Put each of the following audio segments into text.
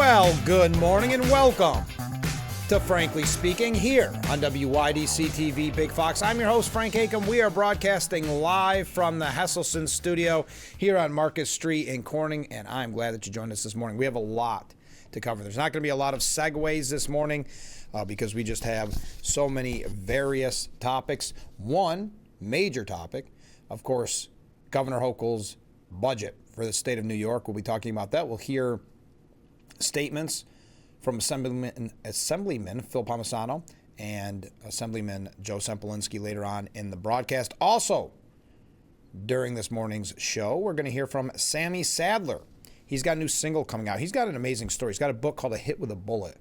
Well, good morning and welcome to Frankly Speaking here on WYDC TV Big Fox. I'm your host, Frank Acom. We are broadcasting live from the Hesselson studio here on Market Street in Corning, and I'm glad that you joined us this morning. We have a lot to cover. There's not going to be a lot of segues this morning because we just have so many various topics. One major topic, of course, Governor Hochul's budget for the state of New York. We'll be talking about that. We'll hear statements from Assemblyman Phil Palmisano and Assemblyman Joe Sempolinski later on in the broadcast. Also, during this morning's show, we're going to hear from Sammy Sadler. He's got a new single coming out. He's got an amazing story. He's got a book called A Hit with a Bullet.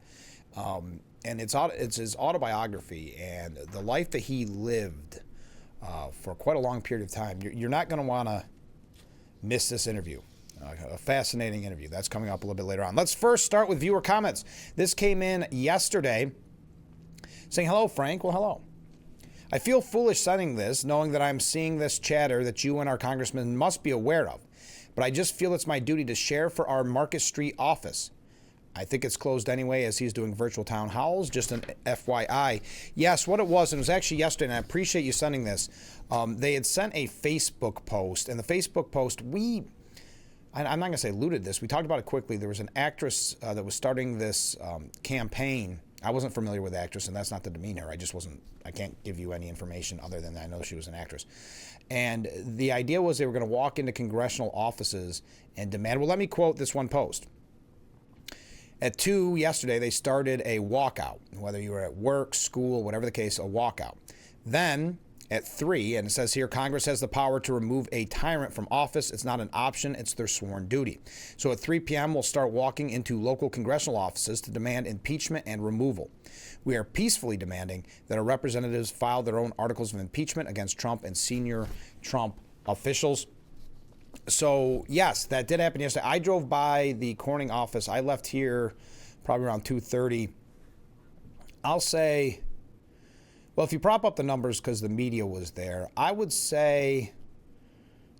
And it's his autobiography and the life that he lived for quite a long period of time. You're not going to want to miss this interview. A fascinating interview. That's coming up a little bit later on. Let's first start with viewer comments. This came in yesterday saying, hello, Frank. Well, hello. I feel foolish sending this, knowing that I'm seeing this chatter that you and our congressman must be aware of. But I just feel it's my duty to share for our Market Street office. I think it's closed anyway as he's doing virtual town halls. Just an FYI. Yes, what it was actually yesterday, and I appreciate you sending this. They had sent a Facebook post, and the Facebook post, I'm not going to say looted this. We talked about it quickly. There was an actress that was starting this campaign. I wasn't familiar with the actress, and that's not to demean her. I can't give you any information other than I know she was an actress. And the idea was they were going to walk into congressional offices and demand, well, let me quote this one post. At 2 yesterday, they started a walkout, whether you were at work, school, whatever the case, a walkout. Then at 3, and it says here, Congress has the power to remove a tyrant from office. It's not an option. It's their sworn duty. So at 3 p.m., we'll start walking into local congressional offices to demand impeachment and removal. We are peacefully demanding that our representatives file their own articles of impeachment against Trump and senior Trump officials. So, yes, that did happen yesterday. I drove by the Corning office. I left here probably around 2:30. I'll say, well, if you prop up the numbers because the media was there, I would say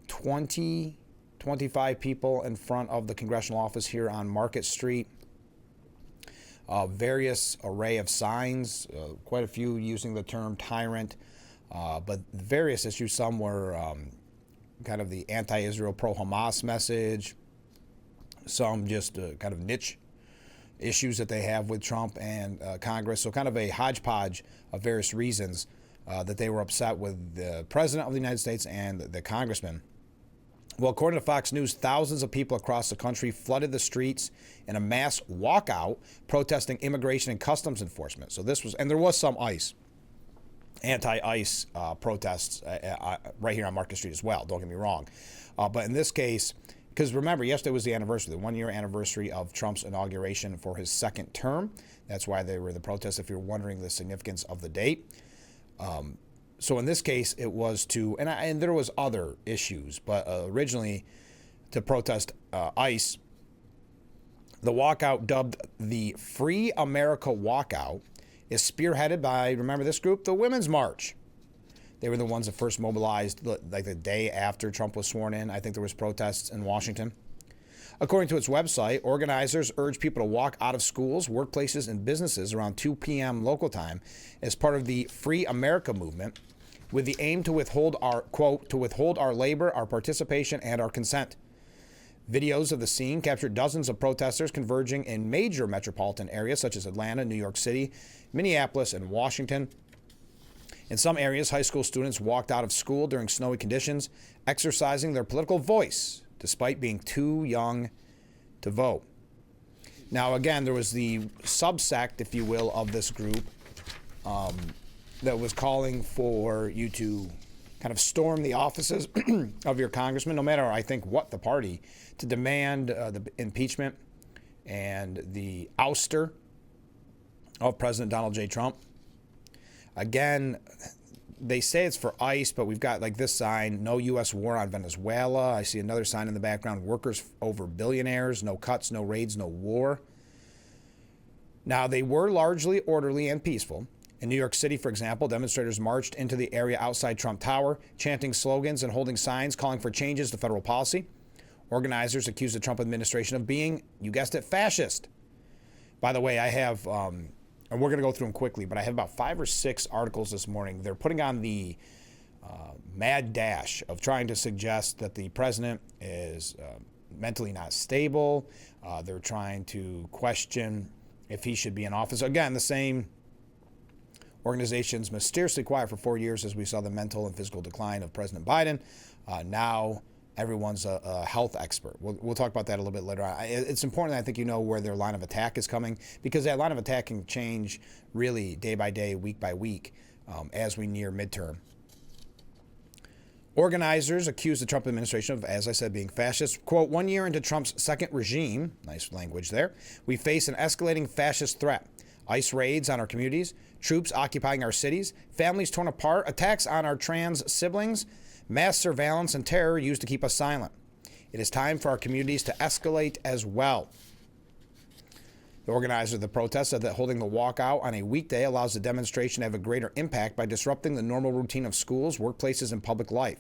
20, 25 people in front of the congressional office here on Market Street. Various array of signs, quite a few using the term tyrant, but various issues. Some were kind of the anti-Israel, pro-Hamas message. Some just kind of niche issues that they have with Trump and Congress. So kind of a hodgepodge of various reasons that they were upset with the President of the United States and the congressman. Well, according to Fox News, thousands of people across the country flooded the streets in a mass walkout protesting immigration and customs enforcement. So this was, and there was some anti-ICE protests right here on Market Street as well. Don't get me wrong. But in this case, because remember, yesterday was the anniversary, the one-year anniversary of Trump's inauguration for his second term. That's why they were the protests, if you're wondering the significance of the date. So in this case, it was to, and there was other issues, but originally to protest ICE. The walkout, dubbed the Free America Walkout, is spearheaded by, remember this group, the Women's March. They were the ones that first mobilized like the day after Trump was sworn in. I think there was protests in Washington. According to its website, organizers urge people to walk out of schools, workplaces, and businesses around 2 p.m. local time as part of the Free America movement with the aim to withhold our, quote, to withhold our labor, our participation, and our consent. Videos of the scene captured dozens of protesters converging in major metropolitan areas such as Atlanta, New York City, Minneapolis, and Washington. In some areas, high school students walked out of school during snowy conditions, exercising their political voice despite being too young to vote. Now, again, there was the subsect, if you will, of this group that was calling for you to kind of storm the offices of your congressman, no matter, I think, what the party, to demand the impeachment and the ouster of President Donald J. Trump. Again, they say it's for ICE, but we've got like this sign, no U.S. war on Venezuela. I see another sign in the background, workers over billionaires, no cuts, no raids, no war. Now, they were largely orderly and peaceful. In New York City, for example, demonstrators marched into the area outside Trump Tower, chanting slogans and holding signs calling for changes to federal policy. Organizers accused the Trump administration of being, you guessed it, fascist. By the way, I have, and we're going to go through them quickly, but I have about 5 or 6 articles this morning. They're putting on the mad dash of trying to suggest that the president is mentally not stable. They're trying to question if he should be in office. Again, the same organizations mysteriously quiet for 4 years as we saw the mental and physical decline of President Biden. Now everyone's a health expert. We'll talk about that a little bit later on. It's important that I think you know where their line of attack is coming, because that line of attack can change really day by day, week by week, as we near midterm. Organizers accuse the Trump administration of, as I said, being fascist. Quote, 1 year into Trump's second regime, nice language there, we face an escalating fascist threat. ICE raids on our communities, troops occupying our cities, families torn apart, attacks on our trans siblings, mass surveillance and terror used to keep us silent. It is time for our communities to escalate as well. The organizer of the protest said that holding the walkout on a weekday allows the demonstration to have a greater impact by disrupting the normal routine of schools, workplaces, and public life.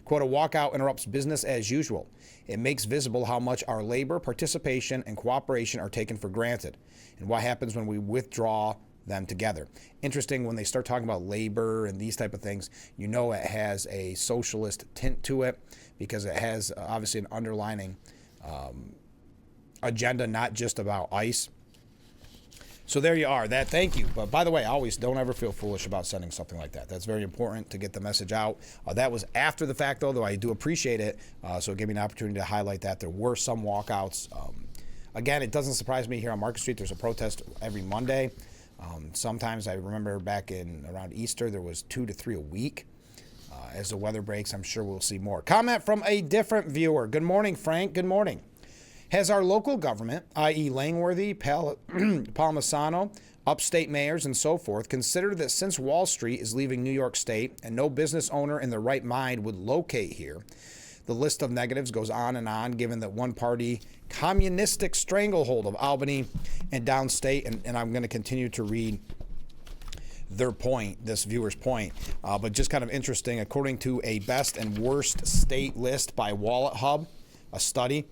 Quote, a walkout interrupts business as usual. It makes visible how much our labor, participation, and cooperation are taken for granted, and what happens when we withdraw them together. Interesting, when they start talking about labor and these type of things, you know it has a socialist tint to it, because it has obviously an underlining agenda, not just about ICE. So there you are. That, thank you. But by the way, always don't ever feel foolish about sending something like that. That's very important to get the message out. That was after the fact, though I do appreciate it. So it gave me an opportunity to highlight that. There were some walkouts. Again, it doesn't surprise me here on Market Street. There's a protest every Monday. Sometimes I remember back in around Easter, there was 2 to 3 a week. As the weather breaks, I'm sure we'll see more. Comment from a different viewer. Good morning, Frank. Good morning. Has our local government, i.e. Langworthy, Palmisano, upstate mayors, and so forth, considered that since Wall Street is leaving New York State and no business owner in their right mind would locate here, the list of negatives goes on, given that one-party communistic stranglehold of Albany and downstate, and I'm going to continue to read their point, this viewer's point, but just kind of interesting. According to a best and worst state list by Wallet Hub, a study,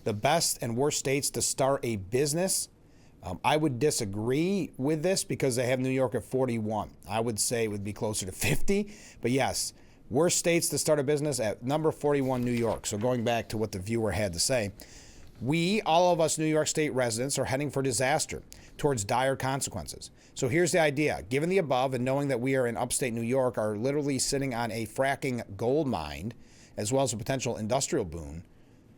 the best and worst states to start a business. I would disagree with this because they have New York at 41. I would say it would be closer to 50. But yes, worst states to start a business at number 41, New York. So going back to what the viewer had to say, we, all of us New York State residents, are heading for disaster towards dire consequences. So here's the idea. Given the above and knowing that we are in upstate New York, are literally sitting on a fracking gold mine, as well as a potential industrial boon,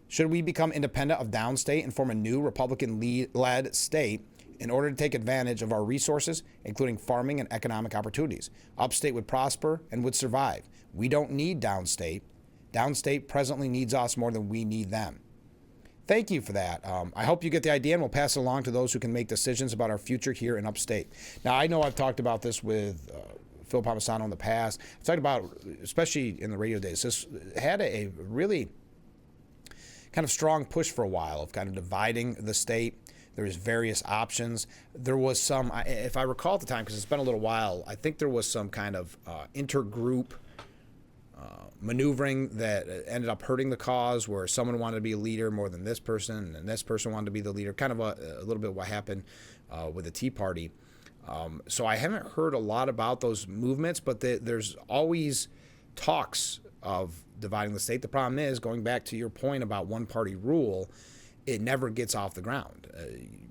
should we become independent of downstate and form a new Republican-led state in order to take advantage of our resources, including farming and economic opportunities? Upstate would prosper and would survive. We don't need downstate. Downstate presently needs us more than we need them. Thank you for that. I hope you get the idea, and we'll pass it along to those who can make decisions about our future here in upstate. Now, I know I've talked about this with Phil Palmisano in the past. I've talked about, especially in the radio days, this had a really kind of strong push for a while of kind of dividing the state. There's various options. There was some, if I recall at the time, because it's been a little while, I think there was some kind of intergroup maneuvering that ended up hurting the cause, where someone wanted to be a leader more than this person, and this person wanted to be the leader. Kind of a little bit what happened with the Tea Party. So I haven't heard a lot about those movements, but there's always talks of dividing the state. The problem is, going back to your point about one-party rule, it never gets off the ground.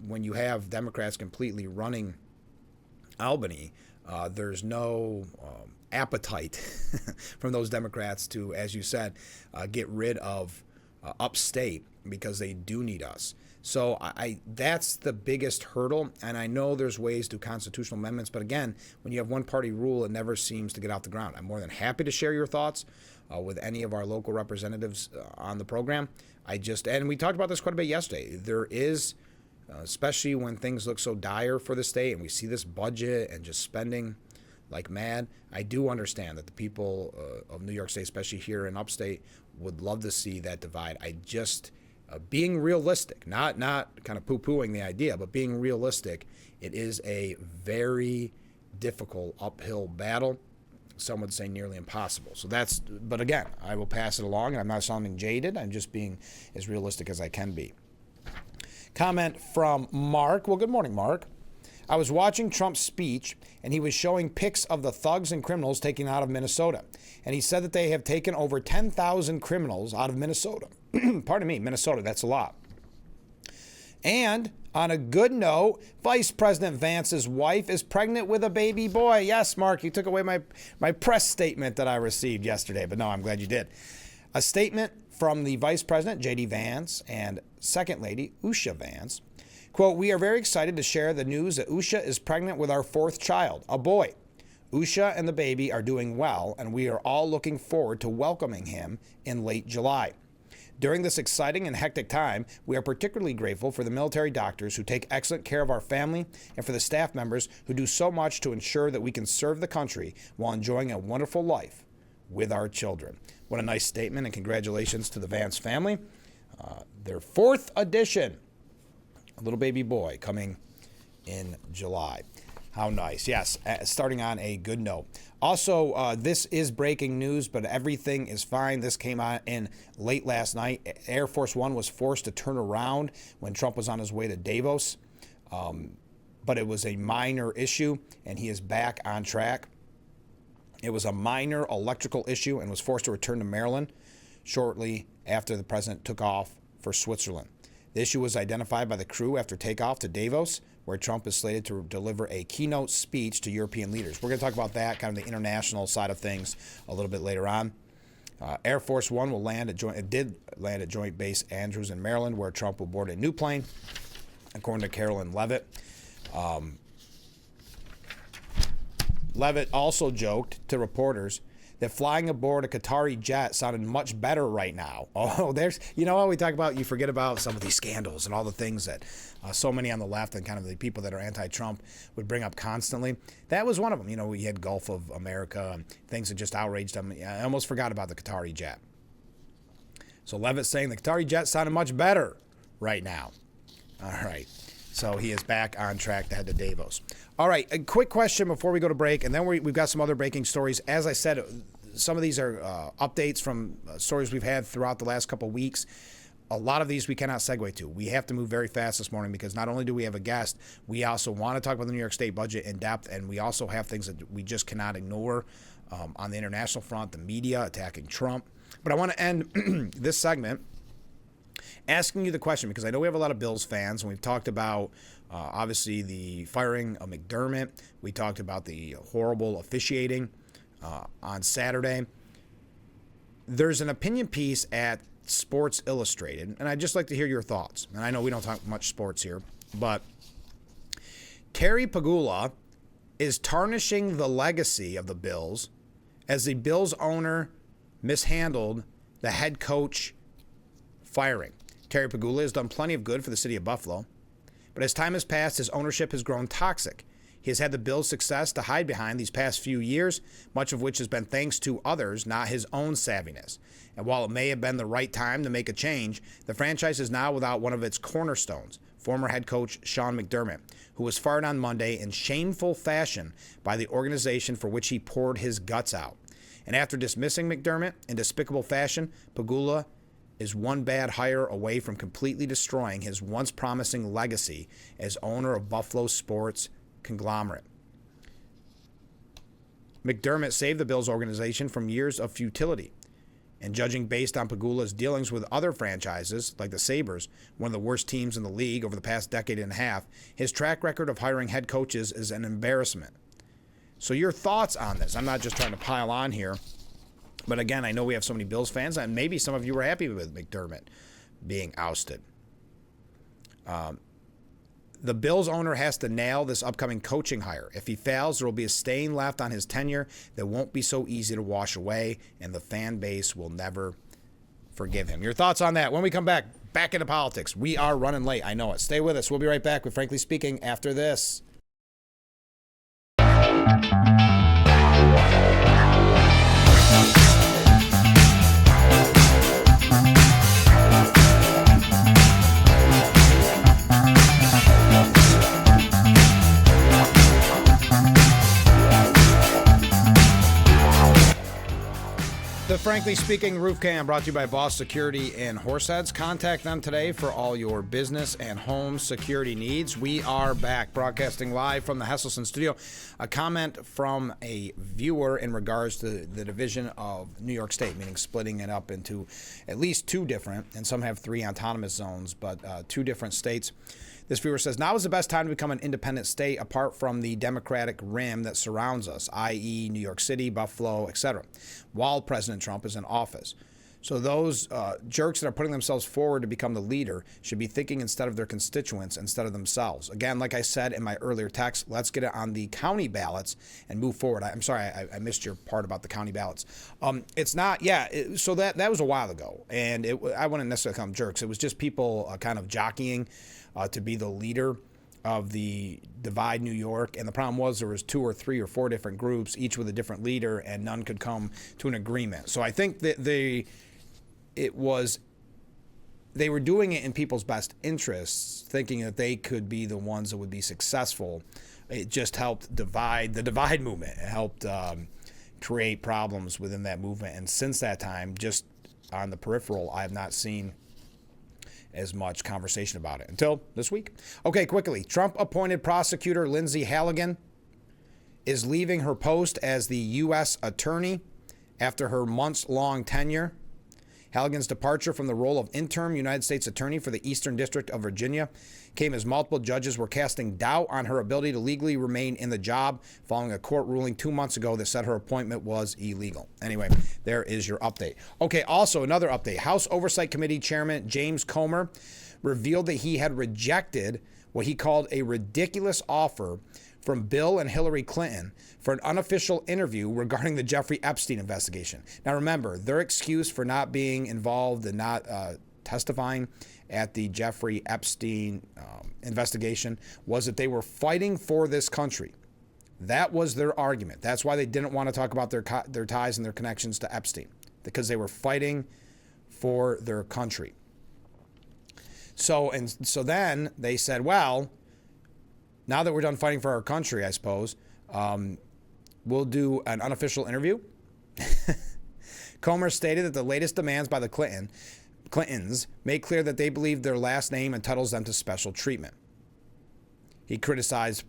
When you have Democrats completely running Albany, there's no appetite from those Democrats to, as you said, get rid of upstate, because they do need us. So that's the biggest hurdle, and I know there's ways to constitutional amendments, but again, when you have one-party rule, it never seems to get off the ground. I'm more than happy to share your thoughts with any of our local representatives on the program. And we talked about this quite a bit yesterday. There is, especially when things look so dire for the state, and we see this budget and just spending like mad, I do understand that the people of New York State, especially here in upstate, would love to see that divide. Being realistic, not kind of poo-pooing the idea, but being realistic, it is a very difficult uphill battle. Some would say nearly impossible. But again, I will pass it along, and I'm not sounding jaded. I'm just being as realistic as I can be. Comment from Mark. Well, good morning, Mark. I was watching Trump's speech, and he was showing pics of the thugs and criminals taken out of Minnesota. And he said that they have taken over 10,000 criminals out of Minnesota. Pardon me, Minnesota, that's a lot. And on a good note, Vice President Vance's wife is pregnant with a baby boy. Yes, Mark, you took away my press statement that I received yesterday, but no, I'm glad you did. A statement from the Vice President, J.D. Vance, and Second Lady, Usha Vance. Quote, we are very excited to share the news that Usha is pregnant with our fourth child, a boy. Usha and the baby are doing well, and we are all looking forward to welcoming him in late July. During this exciting and hectic time, we are particularly grateful for the military doctors who take excellent care of our family and for the staff members who do so much to ensure that we can serve the country while enjoying a wonderful life with our children. What a nice statement, and congratulations to the Vance family. Their fourth edition, a little baby boy coming in July. How nice. Yes, starting on a good note. Also, this is breaking news, but everything is fine. This came out in late last night. Air Force One was forced to turn around when Trump was on his way to Davos. But it was a minor issue, and he is back on track. It was a minor electrical issue and was forced to return to Maryland shortly after the president took off for Switzerland. The issue was identified by the crew after takeoff to Davos, where Trump is slated to deliver a keynote speech to European leaders. We're going to talk about that, kind of the international side of things, a little bit later on. Air Force One will did land at Joint Base Andrews in Maryland, where Trump will board a new plane, according to Carolyn Levitt. Levitt also joked to reporters that flying aboard a Qatari jet sounded much better right now. Oh, there's, what we talk about, you forget about some of these scandals and all the things that so many on the left and kind of the people that are anti-Trump would bring up constantly. That was one of them. We had Gulf of America and things that just outraged them. I almost forgot about the Qatari jet. So Levitt's saying the Qatari jet sounded much better right now. All right. So he is back on track to head to Davos. All right, a quick question before we go to break, and then we've got some other breaking stories. As I said, some of these are updates from stories we've had throughout the last couple of weeks. A lot of these we cannot segue to. We have to move very fast this morning because not only do we have a guest, we also want to talk about the New York State budget in depth, and we also have things that we just cannot ignore on the international front, the media attacking Trump. But I want to end this segment asking you the question, because I know we have a lot of Bills fans, and we've talked about, obviously, the firing of McDermott. We talked about the horrible officiating on Saturday. There's an opinion piece at Sports Illustrated, and I'd just like to hear your thoughts. And I know we don't talk much sports here, but Terry Pegula is tarnishing the legacy of the Bills as the Bills owner mishandled the head coach firing. Terry Pegula has done plenty of good for the city of Buffalo, but as time has passed, his ownership has grown toxic. He has had the Bills' success to hide behind these past few years, much of which has been thanks to others, not his own savviness. And while it may have been the right time to make a change, the franchise is now without one of its cornerstones, former head coach Sean McDermott, who was fired on Monday in shameful fashion by the organization for which he poured his guts out. And after dismissing McDermott in despicable fashion, Pegula is one bad hire away from completely destroying his once promising legacy as owner of Buffalo sports conglomerate. McDermott saved the Bills organization from years of futility. And judging based on Pegula's dealings with other franchises, like the Sabres, one of the worst teams in the league over the past decade and a half, his track record of hiring head coaches is an embarrassment. So your thoughts on this? I'm not just trying to pile on here. But again, I know we have so many Bills fans, and maybe some of you were happy with McDermott being ousted. The Bills owner has to nail this upcoming coaching hire. If he fails, there will be a stain left on his tenure that won't be so easy to wash away, and the fan base will never forgive him. Your thoughts on that? When we come back into politics. We are running late. I know it. Stay with us. We'll be right back with Frankly Speaking after this. The The Frankly Speaking Roof Cam brought to you by Boss Security in Horseheads. Contact them today for all your business and home security needs. We are back broadcasting live from the Hesselson studio. A comment from a viewer in regards to the division of New York State, meaning splitting it up into at least two different, and some have three autonomous zones, but two different states. This viewer says, now is the best time to become an independent state apart from the Democratic rim that surrounds us, i.e. New York City, Buffalo, etc., while President Trump is in office. So those jerks that are putting themselves forward to become the leader should be thinking instead of their constituents, instead of themselves. Again, like I said in my earlier text, let's get it on the county ballots and move forward. I'm sorry, I missed your part about the county ballots. It's not, so that was a while ago, and I wouldn't necessarily call them jerks. It was just people kind of jockeying to be the leader of the Divide New York. And the problem was there was 2 or 3 or 4 different groups, each with a different leader, and none could come to an agreement. So I think that they were doing it in people's best interests, thinking that they could be the ones that would be successful. It just helped divide the Divide movement. It helped create problems within that movement. And since that time, just on the peripheral, I have not seen as much conversation about it until this week. Okay, quickly. Trump-appointed prosecutor Lindsay Halligan is leaving her post as the U.S. attorney after her months-long tenure. Halligan's departure from the role of interim United States attorney for the Eastern District of Virginia came as multiple judges were casting doubt on her ability to legally remain in the job following a court ruling 2 months ago that said her appointment was illegal. Anyway, there is your update. Okay, also another update. House Oversight Committee Chairman James Comer revealed that he had rejected what he called a ridiculous offer from Bill and Hillary Clinton for an unofficial interview regarding the Jeffrey Epstein investigation. Now remember, their excuse for not being involved and not testifying at the Jeffrey Epstein investigation was that they were fighting for this country. That was their argument. That's why they didn't want to talk about their ties and their connections to Epstein, because they were fighting for their country. So then they said, well, now that we're done fighting for our country, I suppose, we'll do an unofficial interview. Comer stated that the latest demands by the Clintons make clear that they believe their last name entitles them to special treatment. He criticized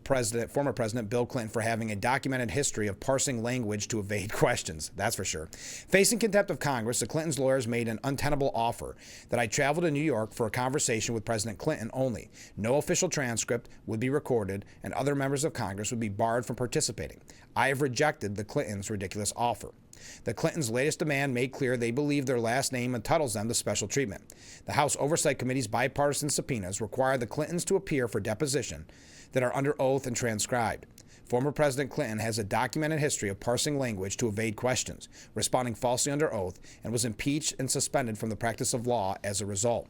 former President Bill Clinton for having a documented history of parsing language to evade questions. That's for sure. Facing contempt of Congress, the Clintons' lawyers made an untenable offer that I travel to New York for a conversation with President Clinton only. No official transcript would be recorded, and other members of Congress would be barred from participating. I have rejected the Clintons' ridiculous offer. The Clintons' latest demand made clear they believe their last name entitles them to special treatment. The House Oversight Committee's bipartisan subpoenas require the Clintons to appear for deposition that are under oath and transcribed. Former President Clinton has a documented history of parsing language to evade questions, responding falsely under oath, and was impeached and suspended from the practice of law as a result.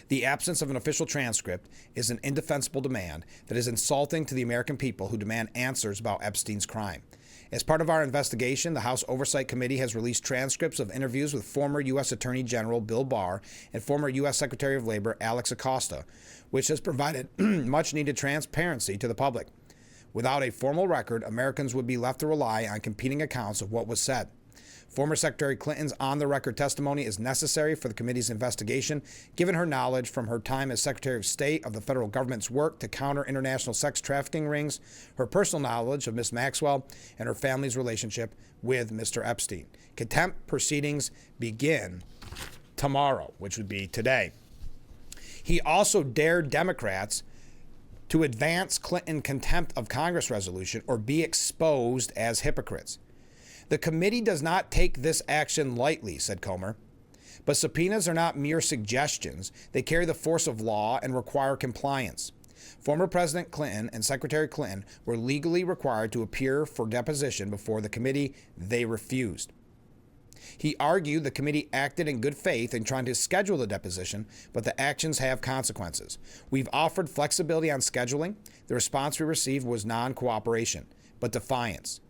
The absence of an official transcript is an indefensible demand that is insulting to the American people who demand answers about Epstein's crime. As part of our investigation, the House Oversight Committee has released transcripts of interviews with former U.S. Attorney General Bill Barr and former U.S. Secretary of Labor Alex Acosta, which has provided much-needed transparency to the public. Without a formal record, Americans would be left to rely on competing accounts of what was said. Former Secretary Clinton's on-the-record testimony is necessary for the committee's investigation, given her knowledge from her time as Secretary of State of the federal government's work to counter international sex trafficking rings, her personal knowledge of Ms. Maxwell, and her family's relationship with Mr. Epstein. Contempt proceedings begin tomorrow, which would be today. He also dared Democrats to advance Clinton contempt of Congress resolution or be exposed as hypocrites. The committee does not take this action lightly, said Comer. But subpoenas are not mere suggestions. They carry the force of law and require compliance. Former President Clinton and Secretary Clinton were legally required to appear for deposition before the committee. They refused. He argued the committee acted in good faith in trying to schedule the deposition, but the actions have consequences. We've offered flexibility on scheduling. The response we received was non-cooperation, but defiance,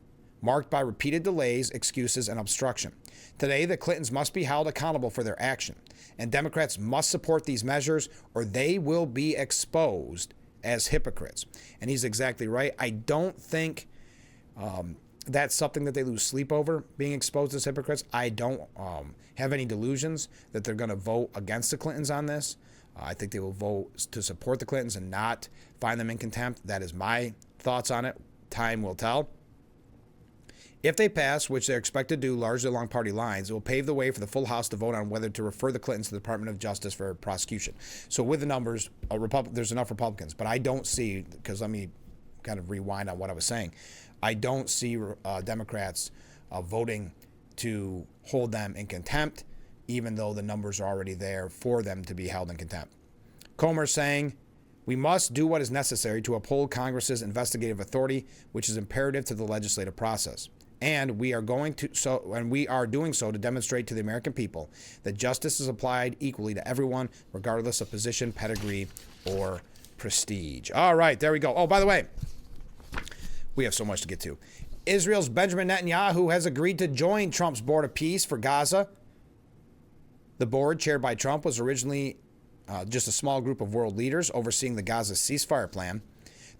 marked by repeated delays, excuses, and obstruction. Today, the Clintons must be held accountable for their action, and Democrats must support these measures or they will be exposed as hypocrites. And he's exactly right. I don't think that's something that they lose sleep over, being exposed as hypocrites. I don't have any delusions that they're going to vote against the Clintons on this. I think they will vote to support the Clintons and not find them in contempt. That is my thoughts on it. Time will tell. If they pass, which they're expected to do largely along party lines, it will pave the way for the full House to vote on whether to refer the Clintons to the Department of Justice for prosecution. So with the numbers, there's enough Republicans. But I don't see, because let me kind of rewind on what I was saying, I don't see Democrats voting to hold them in contempt, even though the numbers are already there for them to be held in contempt. Comer saying, we must do what is necessary to uphold Congress's investigative authority, which is imperative to the legislative process. And we are doing so to demonstrate to the American people that justice is applied equally to everyone, regardless of position, pedigree, or prestige. All right, there we go. Oh, by the way, we have so much to get to. Israel's Benjamin Netanyahu has agreed to join Trump's Board of Peace for Gaza. The board, chaired by Trump, was originally just a small group of world leaders overseeing the Gaza ceasefire plan.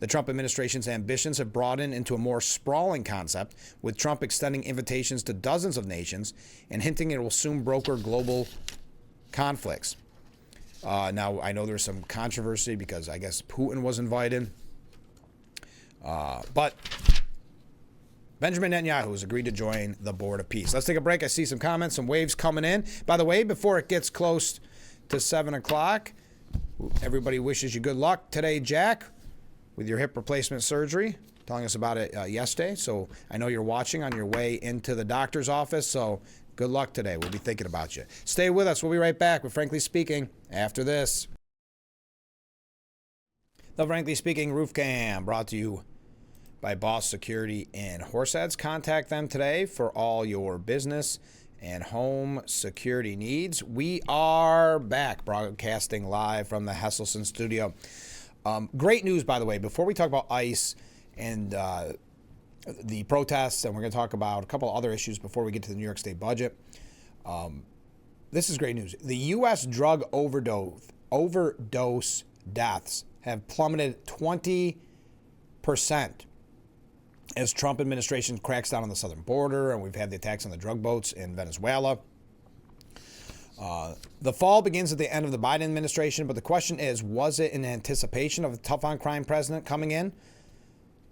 The Trump administration's ambitions have broadened into a more sprawling concept, with Trump extending invitations to dozens of nations and hinting it will soon broker global conflicts. Now, I know there's some controversy because I guess Putin was invited. But Benjamin Netanyahu has agreed to join the Board of Peace. Let's take a break. I see some comments, some waves coming in. By the way, before it gets close to 7 o'clock, everybody wishes you good luck today, Jack, with your hip replacement surgery, telling us about it yesterday. So I know you're watching on your way into the doctor's office, so good luck today. We'll be thinking about you. Stay with us. We'll be right back with Frankly Speaking after this. The Frankly Speaking Roof Cam brought to you by Boss Security in Horseheads. Contact them today for all your business and home security needs. We are back broadcasting live from the Hesselson studio. Great news, by the way, before we talk about ICE and the protests, and we're going to talk about a couple of other issues before we get to the New York State budget. This is great news. The U.S. drug overdose deaths have plummeted 20% as Trump administration cracks down on the southern border, and we've had the attacks on the drug boats in Venezuela. The fall begins at the end of the Biden administration, but the question is, was it in anticipation of a tough-on-crime president coming in?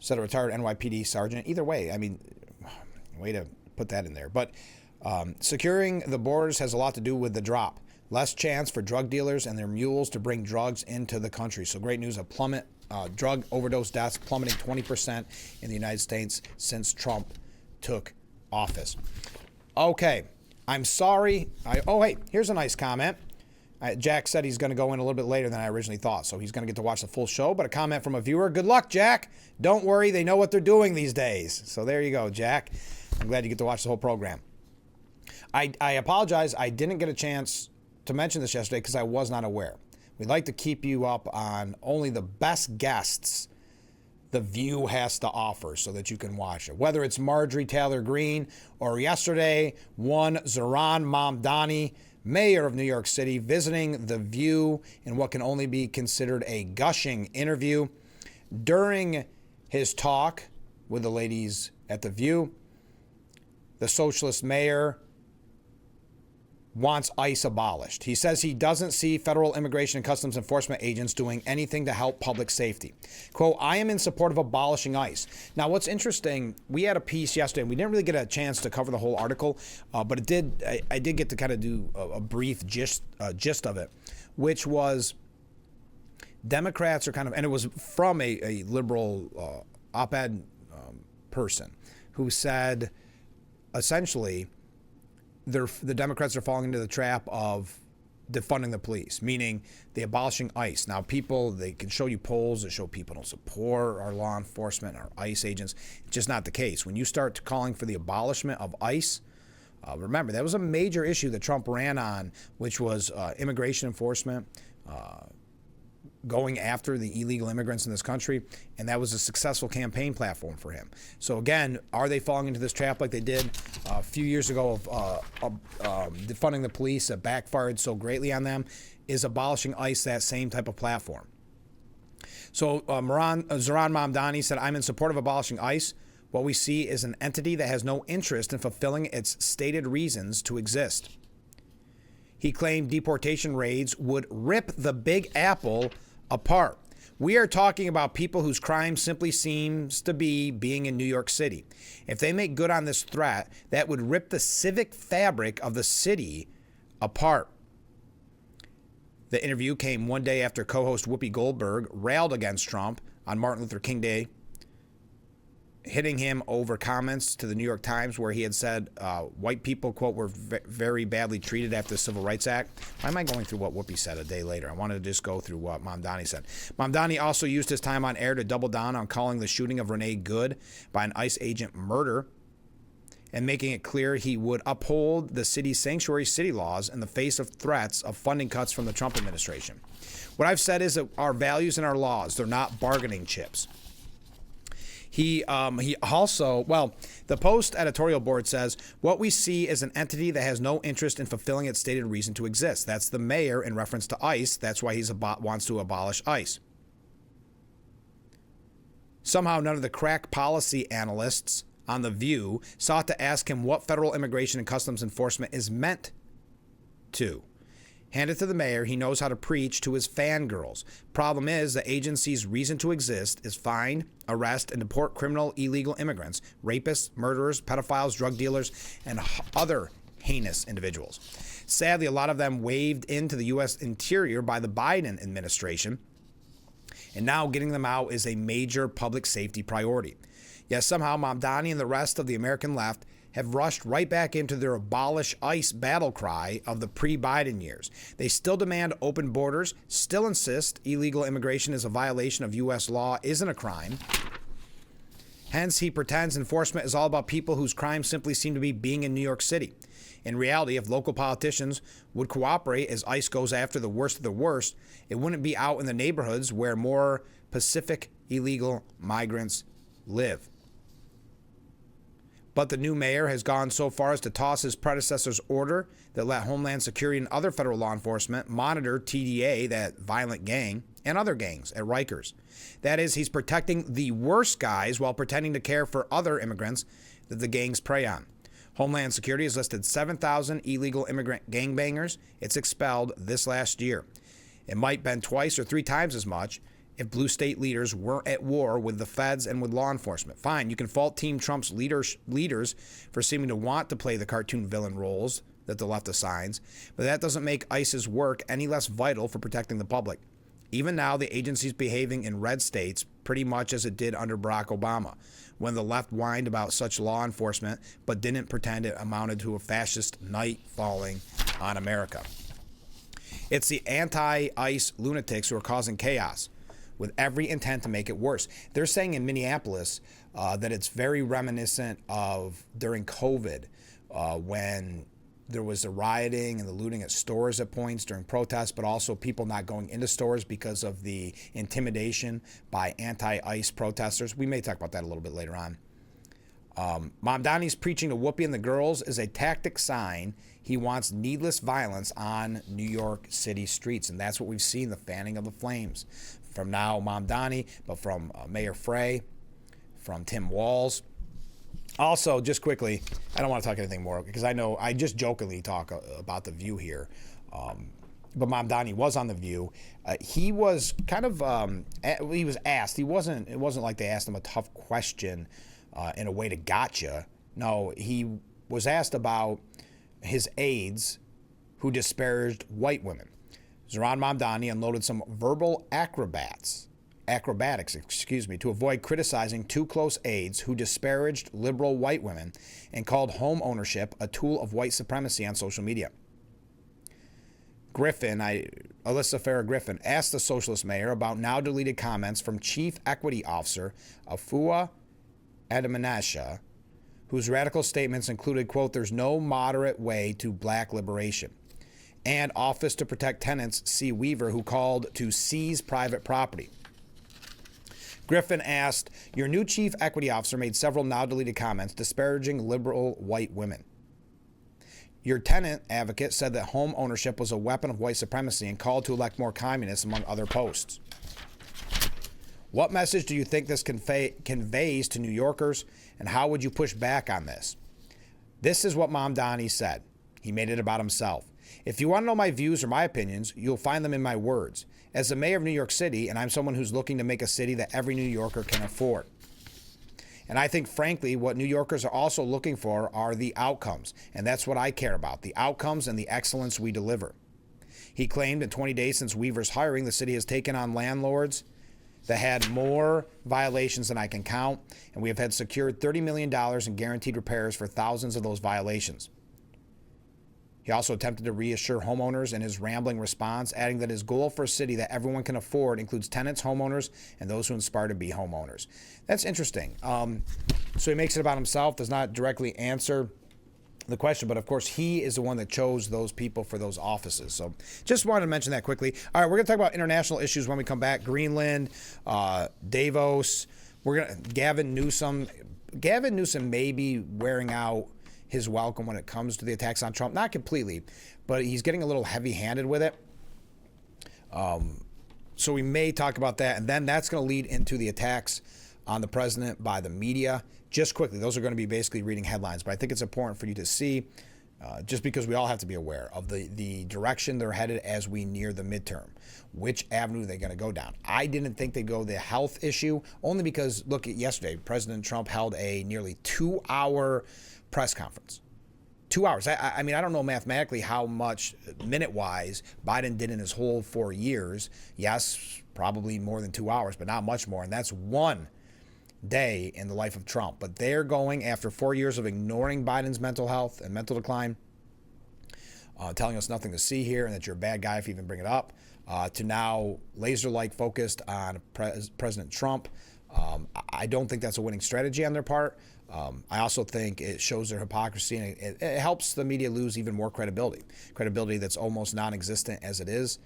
Said a retired NYPD sergeant. Either way, I mean, way to put that in there. But securing the borders has a lot to do with the drop. Less chance for drug dealers and their mules to bring drugs into the country. So great news, drug overdose deaths plummeting 20% in the United States since Trump took office. Okay, I'm sorry. Hey, here's a nice comment. Jack said he's going to go in a little bit later than I originally thought, so he's going to get to watch the full show. But a comment from a viewer: good luck, Jack. Don't worry, they know what they're doing these days. So there you go, Jack. I'm glad you get to watch the whole program. I apologize. I didn't get a chance to mention this yesterday because I was not aware. We'd like to keep you up on only the best guests The View has to offer so that you can watch it. Whether it's Marjorie Taylor Greene or yesterday, one Zohran Mamdani, mayor of New York City, visiting The View in what can only be considered a gushing interview. During his talk with the ladies at The View, the socialist mayor wants ICE abolished. He says he doesn't see federal immigration and customs enforcement agents doing anything to help public safety. Quote, I am in support of abolishing ICE. Now, what's interesting, we had a piece yesterday, and we didn't really get a chance to cover the whole article, but I did get to kind of do a brief gist of it, which was Democrats are kind of, and it was from a liberal op-ed person who said, essentially, the Democrats are falling into the trap of defunding the police, meaning they abolishing ICE. Now, they can show you polls that show people don't support our law enforcement, our ICE agents. It's just not the case. When you start calling for the abolishment of ICE, remember, that was a major issue that Trump ran on, which was immigration enforcement, going after the illegal immigrants in this country, and that was a successful campaign platform for him. So again, are they falling into this trap like they did a few years ago of defunding the police that backfired so greatly on them? Is abolishing ICE that same type of platform? So Zohran Mamdani said, I'm in support of abolishing ICE. What we see is an entity that has no interest in fulfilling its stated reasons to exist. He claimed deportation raids would rip the Big Apple apart. We are talking about people whose crime simply seems to be being in New York City. If they make good on this threat, that would rip the civic fabric of the city apart. The interview came one day after co-host Whoopi Goldberg railed against Trump on Martin Luther King Day, hitting him over comments to the New York Times where he had said white people, quote, were very badly treated after the Civil Rights Act. Why am I going through what Whoopi said a day later? I wanted to just go through what Mamdani said. Mamdani also used his time on air to double down on calling the shooting of Renee Good by an ICE agent murder and making it clear he would uphold the city's sanctuary city laws in the face of threats of funding cuts from the Trump administration. What I've said is that our values and our laws, they're not bargaining chips. He also, the Post editorial board says, what we see is an entity that has no interest in fulfilling its stated reason to exist. That's the mayor in reference to ICE. That's why he wants to abolish ICE. Somehow none of the crack policy analysts on The View sought to ask him what federal immigration and customs enforcement is meant to. Hand it to the mayor, he knows how to preach to his fangirls. Problem is, the agency's reason to exist is find, arrest, and deport criminal illegal immigrants, rapists, murderers, pedophiles, drug dealers, and other heinous individuals. Sadly, a lot of them waved into the U.S. interior by the Biden administration, and now getting them out is a major public safety priority. Yet somehow Mamdani and the rest of the American left have rushed right back into their abolish ICE battle cry of the pre-Biden years. They still demand open borders, still insist illegal immigration is a violation of U.S. law, isn't a crime. Hence, he pretends enforcement is all about people whose crimes simply seem to be being in New York City. In reality, if local politicians would cooperate as ICE goes after the worst of the worst, it wouldn't be out in the neighborhoods where more Pacific illegal migrants live. But the new mayor has gone so far as to toss his predecessor's order that let Homeland Security and other federal law enforcement monitor TDA, that violent gang, and other gangs at Rikers. That is, he's protecting the worst guys while pretending to care for other immigrants that the gangs prey on. Homeland Security has listed 7,000 illegal immigrant gangbangers it's expelled this last year. It might have been twice or three times as much if blue state leaders weren't at war with the feds and with law enforcement. Fine, you can fault Team Trump's leaders for seeming to want to play the cartoon villain roles that the left assigns, but that doesn't make ICE's work any less vital for protecting the public. Even now, the agency's behaving in red states pretty much as it did under Barack Obama, when the left whined about such law enforcement but didn't pretend it amounted to a fascist night falling on America. It's the anti-ICE lunatics who are causing chaos, with every intent to make it worse. They're saying in Minneapolis that it's very reminiscent of during COVID when there was the rioting and the looting at stores at points during protests, but also people not going into stores because of the intimidation by anti-ICE protesters. We may talk about that a little bit later on. Mamdani's preaching to Whoopi and the girls is a tactic sign he wants needless violence on New York City streets, and that's what we've seen, the fanning of the flames. From now Mamdani, but from Mayor Frey, from Tim Walz. Also, just quickly, I don't want to talk anything more because I know I just jokingly talk about The View here, but Mamdani was on The View. He was kind of, he was asked. It wasn't like they asked him a tough question in a way to gotcha. No, he was asked about his aides who disparaged white women. Zohran Mamdani unloaded some verbal acrobatics, to avoid criticizing two close aides who disparaged liberal white women and called home ownership a tool of white supremacy on social media. Alyssa Farah Griffin asked the socialist mayor about now deleted comments from Chief Equity Officer Afua Adamanasha, whose radical statements included, quote, "There's no moderate way to black liberation," and Office to Protect Tenants C. Weaver, who called to seize private property. Griffin asked, "Your new chief equity officer made several now-deleted comments disparaging liberal white women. Your tenant advocate said that home ownership was a weapon of white supremacy and called to elect more communists, among other posts. What message do you think this conveys to New Yorkers, and how would you push back on this? This is what Mom Donnie said. He made it about himself. If you want to know my views or my opinions, you'll find them in my words. As the mayor of New York City, and I'm someone who's looking to make a city that every New Yorker can afford. And I think, frankly, what New Yorkers are also looking for are the outcomes. And that's what I care about, the outcomes and the excellence we deliver. He claimed in 20 days since Weaver's hiring, the city has taken on landlords that had more violations than I can count, and we have had secured $30 million in guaranteed repairs for thousands of those violations. He also attempted to reassure homeowners in his rambling response, adding that his goal for a city that everyone can afford includes tenants, homeowners, and those who aspire to be homeowners. That's interesting. So he makes it about himself, does not directly answer the question, but of course he is the one that chose those people for those offices. So just wanted to mention that quickly. All right, we're going to talk about international issues when we come back. Greenland, Davos. Gavin Newsom. Gavin Newsom may be wearing out his welcome when it comes to the attacks on Trump. Not completely, but he's getting a little heavy-handed with it. So we may talk about that, and then that's going to lead into the attacks on the president by the media. Just quickly, those are going to be basically reading headlines, but I think it's important for you to see, just because we all have to be aware of the direction they're headed as we near the midterm. Which avenue they're going to go down. I didn't think they'd go the health issue, only because, look at yesterday, President Trump held a nearly 2-hour press conference. 2 hours. I mean, I don't know mathematically how much, minute-wise, Biden did in his whole 4 years. Yes, probably more than 2 hours, but not much more. And that's one day in the life of Trump. But they're going, after 4 years of ignoring Biden's mental health and mental decline, telling us nothing to see here and that you're a bad guy if you even bring it up, to now laser-like focused on President Trump. I don't think that's a winning strategy on their part. I also think it shows their hypocrisy, and it helps the media lose even more credibility that's almost non-existent as it is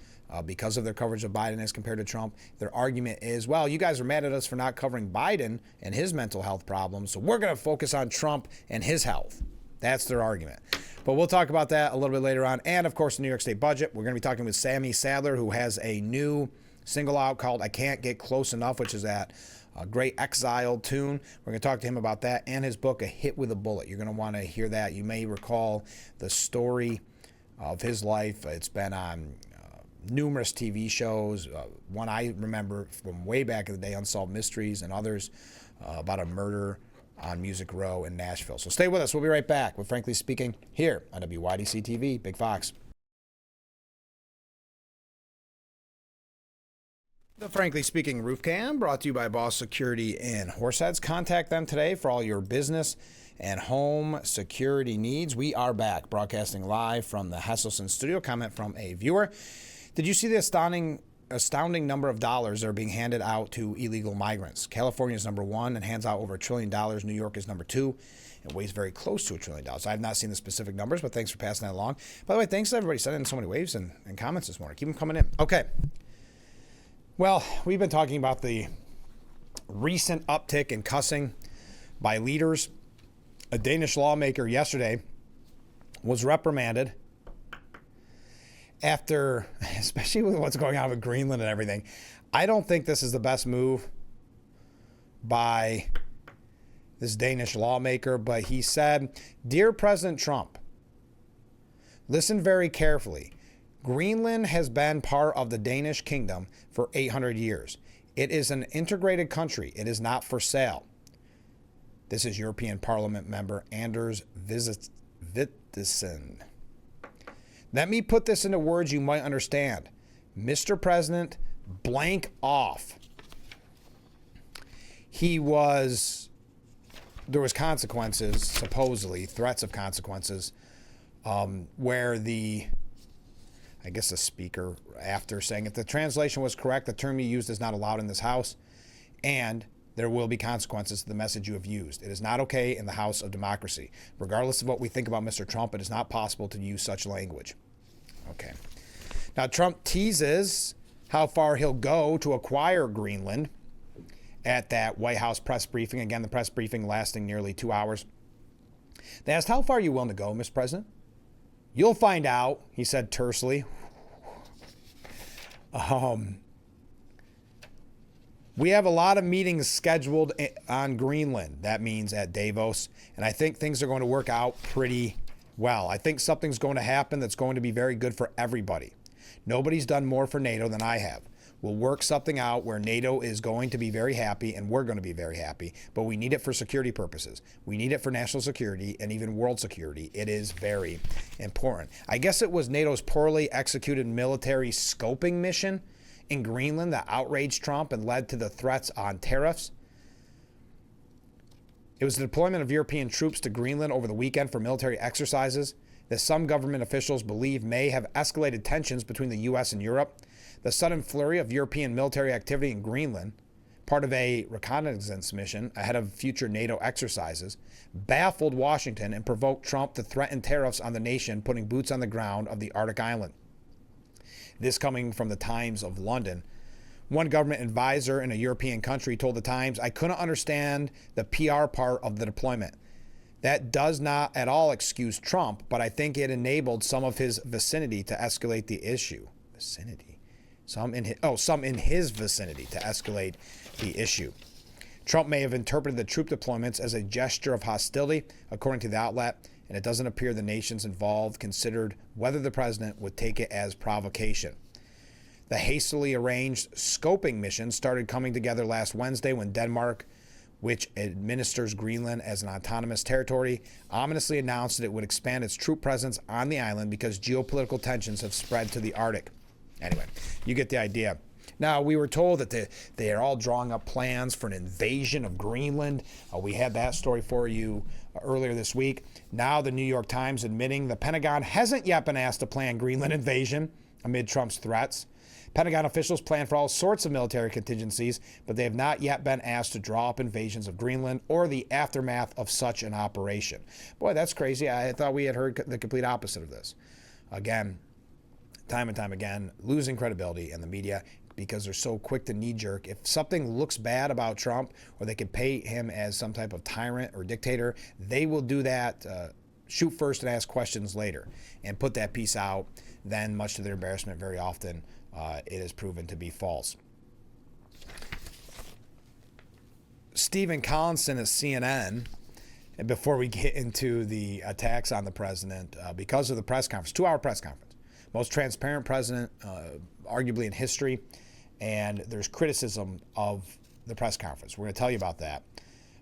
because of their coverage of Biden as compared to Trump. Their argument is, well, you guys are mad at us for not covering Biden and his mental health problems, so we're going to focus on Trump and his health. That's their argument. But we'll talk about that a little bit later on. And, of course, the New York State budget. We're going to be talking with Sammy Sadler, who has a new single out called I Can't Get Close Enough, which is that great Exile tune. We're going to talk to him about that and his book, A Hit with a Bullet. You're going to want to hear that. You may recall the story of his life. It's been on numerous TV shows. One I remember from way back in the day, Unsolved Mysteries, and others about a murder on Music Row in Nashville. So stay with us. We'll be right back with Frankly Speaking here on WYDC TV, Big Fox. The Frankly Speaking Roof Cam brought to you by Boss Security in Horseheads. Contact them today for all your business and home security needs. We are back broadcasting live from the Hesselson studio. Comment from a viewer. Did you see the astounding number of dollars that are being handed out to illegal migrants? California is number 1 and hands out over $1 trillion. New York is number 2 and weighs very close to $1 trillion. I have not seen the specific numbers, but thanks for passing that along. By the way, thanks to everybody sending in so many waves and comments this morning. Keep them coming in. Okay. Well, we've been talking about the recent uptick in cussing by leaders. A Danish lawmaker yesterday was reprimanded after, especially with what's going on with Greenland and everything. I don't think this is the best move by this Danish lawmaker, but he said, "Dear President Trump, listen very carefully. Greenland has been part of the Danish kingdom for 800 years. It is an integrated country. It is not for sale." This is European Parliament member Anders Wittesen. Let me put this into words you might understand. Mr. President, blank off. There was consequences, supposedly, threats of consequences, where the speaker, after saying, if the translation was correct, the term you used is not allowed in this house, and there will be consequences to the message you have used. It is not okay in the House of Democracy. Regardless of what we think about Mr. Trump, it is not possible to use such language. Okay. Now, Trump teases how far he'll go to acquire Greenland at that White House press briefing. Again, the press briefing lasting nearly 2 hours. They asked, how far are you willing to go, Mr. President? You'll find out, he said tersely. We have a lot of meetings scheduled on Greenland. That means at Davos. And I think things are going to work out pretty well. I think something's going to happen that's going to be very good for everybody. Nobody's done more for NATO than I have. We'll work something out where NATO is going to be very happy and we're going to be very happy, but we need it for security purposes. We need it for national security and even world security. It is very important. I guess it was NATO's poorly executed military scoping mission in Greenland that outraged Trump and led to the threats on tariffs. It was the deployment of European troops to Greenland over the weekend for military exercises that some government officials believe may have escalated tensions between the U.S. and Europe. The sudden flurry of European military activity in Greenland, part of a reconnaissance mission ahead of future NATO exercises, baffled Washington and provoked Trump to threaten tariffs on the nation putting boots on the ground of the Arctic island. This coming from the Times of London. One government advisor in a European country told the Times, "I couldn't understand the PR part of the deployment. That does not at all excuse Trump, but I think it enabled some of his vicinity to escalate the issue." Vicinity? Some in his vicinity to escalate the issue. Trump may have interpreted the troop deployments as a gesture of hostility, according to the outlet, and it doesn't appear the nations involved considered whether the president would take it as provocation. The hastily arranged scoping mission started coming together last Wednesday when Denmark, which administers Greenland as an autonomous territory, ominously announced that it would expand its troop presence on the island because geopolitical tensions have spread to the Arctic. Anyway, you get the idea. Now, we were told that they are all drawing up plans for an invasion of Greenland. We had that story for you earlier this week. Now, the New York Times admitting the Pentagon hasn't yet been asked to plan Greenland invasion amid Trump's threats. Pentagon officials plan for all sorts of military contingencies, but they have not yet been asked to draw up invasions of Greenland or the aftermath of such an operation. Boy, that's crazy. I thought we had heard the complete opposite of this. Again, time and time again, losing credibility in the media because they're so quick to knee-jerk. If something looks bad about Trump or they could paint him as some type of tyrant or dictator, they will do that, shoot first and ask questions later, and put that piece out. Then, much to their embarrassment, very often it is proven to be false. Stephen Collinson at CNN, and before we get into the attacks on the president, because of the press conference, 2-hour press conference, most transparent president, arguably in history, and there's criticism of the press conference. We're going to tell you about that.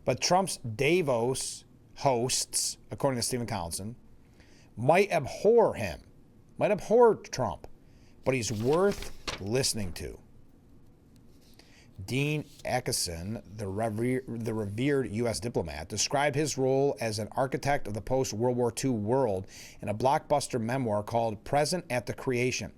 But Trump's Davos hosts, according to Stephen Collinson, might abhor him, might abhor Trump, but he's worth listening to. Dean Acheson, the revered U.S. diplomat, described his role as an architect of the post-World War II world in a blockbuster memoir called Present at the Creation.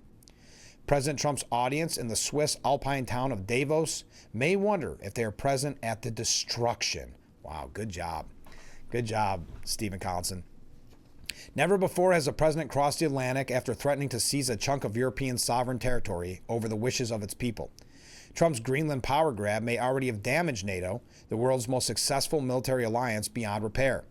President Trump's audience in the Swiss alpine town of Davos may wonder if they are present at the destruction. Wow, good job. Good job, Stephen Collinson. Never before has a president crossed the Atlantic after threatening to seize a chunk of European sovereign territory over the wishes of its people. Trump's Greenland power grab may already have damaged NATO, the world's most successful military alliance, beyond repair.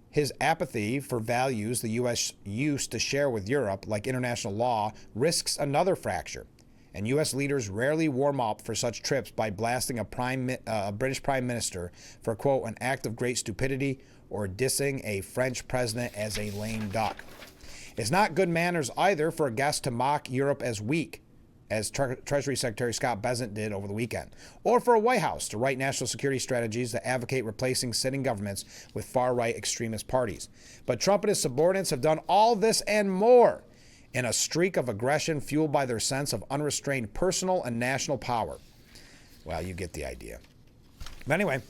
His apathy for values the U.S. used to share with Europe, like international law, risks another fracture. And U.S. leaders rarely warm up for such trips by blasting a British prime minister for, quote, an act of great stupidity or dissing a French president as a lame duck. It's not good manners either for a guest to mock Europe as weak, as Treasury Secretary Scott Bessent did over the weekend, or for a White House to write national security strategies that advocate replacing sitting governments with far-right extremist parties. But Trump and his subordinates have done all this and more in a streak of aggression fueled by their sense of unrestrained personal and national power. Well, you get the idea. But anyway,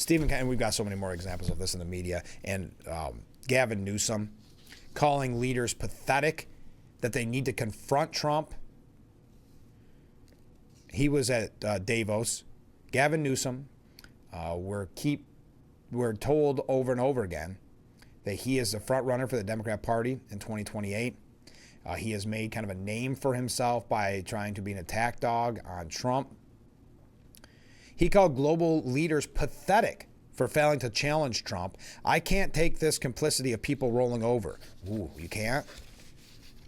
and we've got so many more examples of this in the media, and Gavin Newsom calling leaders pathetic, that they need to confront Trump. He was at Davos. Gavin Newsom, we're told over and over again that he is the front runner for the Democrat Party in 2028. He has made kind of a name for himself by trying to be an attack dog on Trump. He called global leaders pathetic for failing to challenge Trump. I can't take this complicity of people rolling over. Ooh, you can't?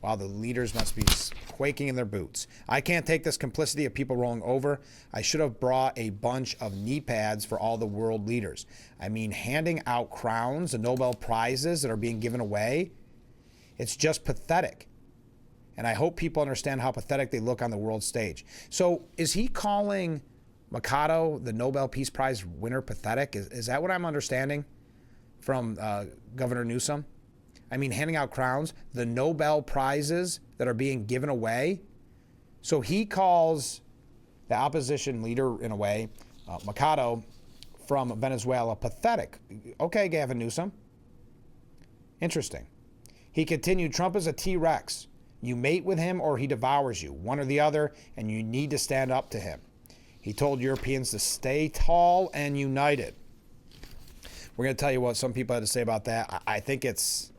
while the leaders must be quaking in their boots. I can't take this complicity of people rolling over. I should have brought a bunch of knee pads for all the world leaders. I mean, handing out crowns and Nobel Prizes that are being given away, it's just pathetic. And I hope people understand how pathetic they look on the world stage. So is he calling Mikado, the Nobel Peace Prize winner, pathetic? Is that what I'm understanding from Governor Newsom? I mean, handing out crowns, the Nobel Prizes that are being given away. So he calls the opposition leader, in a way, Mikado from Venezuela, pathetic. Okay, Gavin Newsom. Interesting. He continued, Trump is a T-Rex. You mate with him or he devours you, one or the other, and you need to stand up to him. He told Europeans to stay tall and united. We're going to tell you what some people had to say about that. I think it's...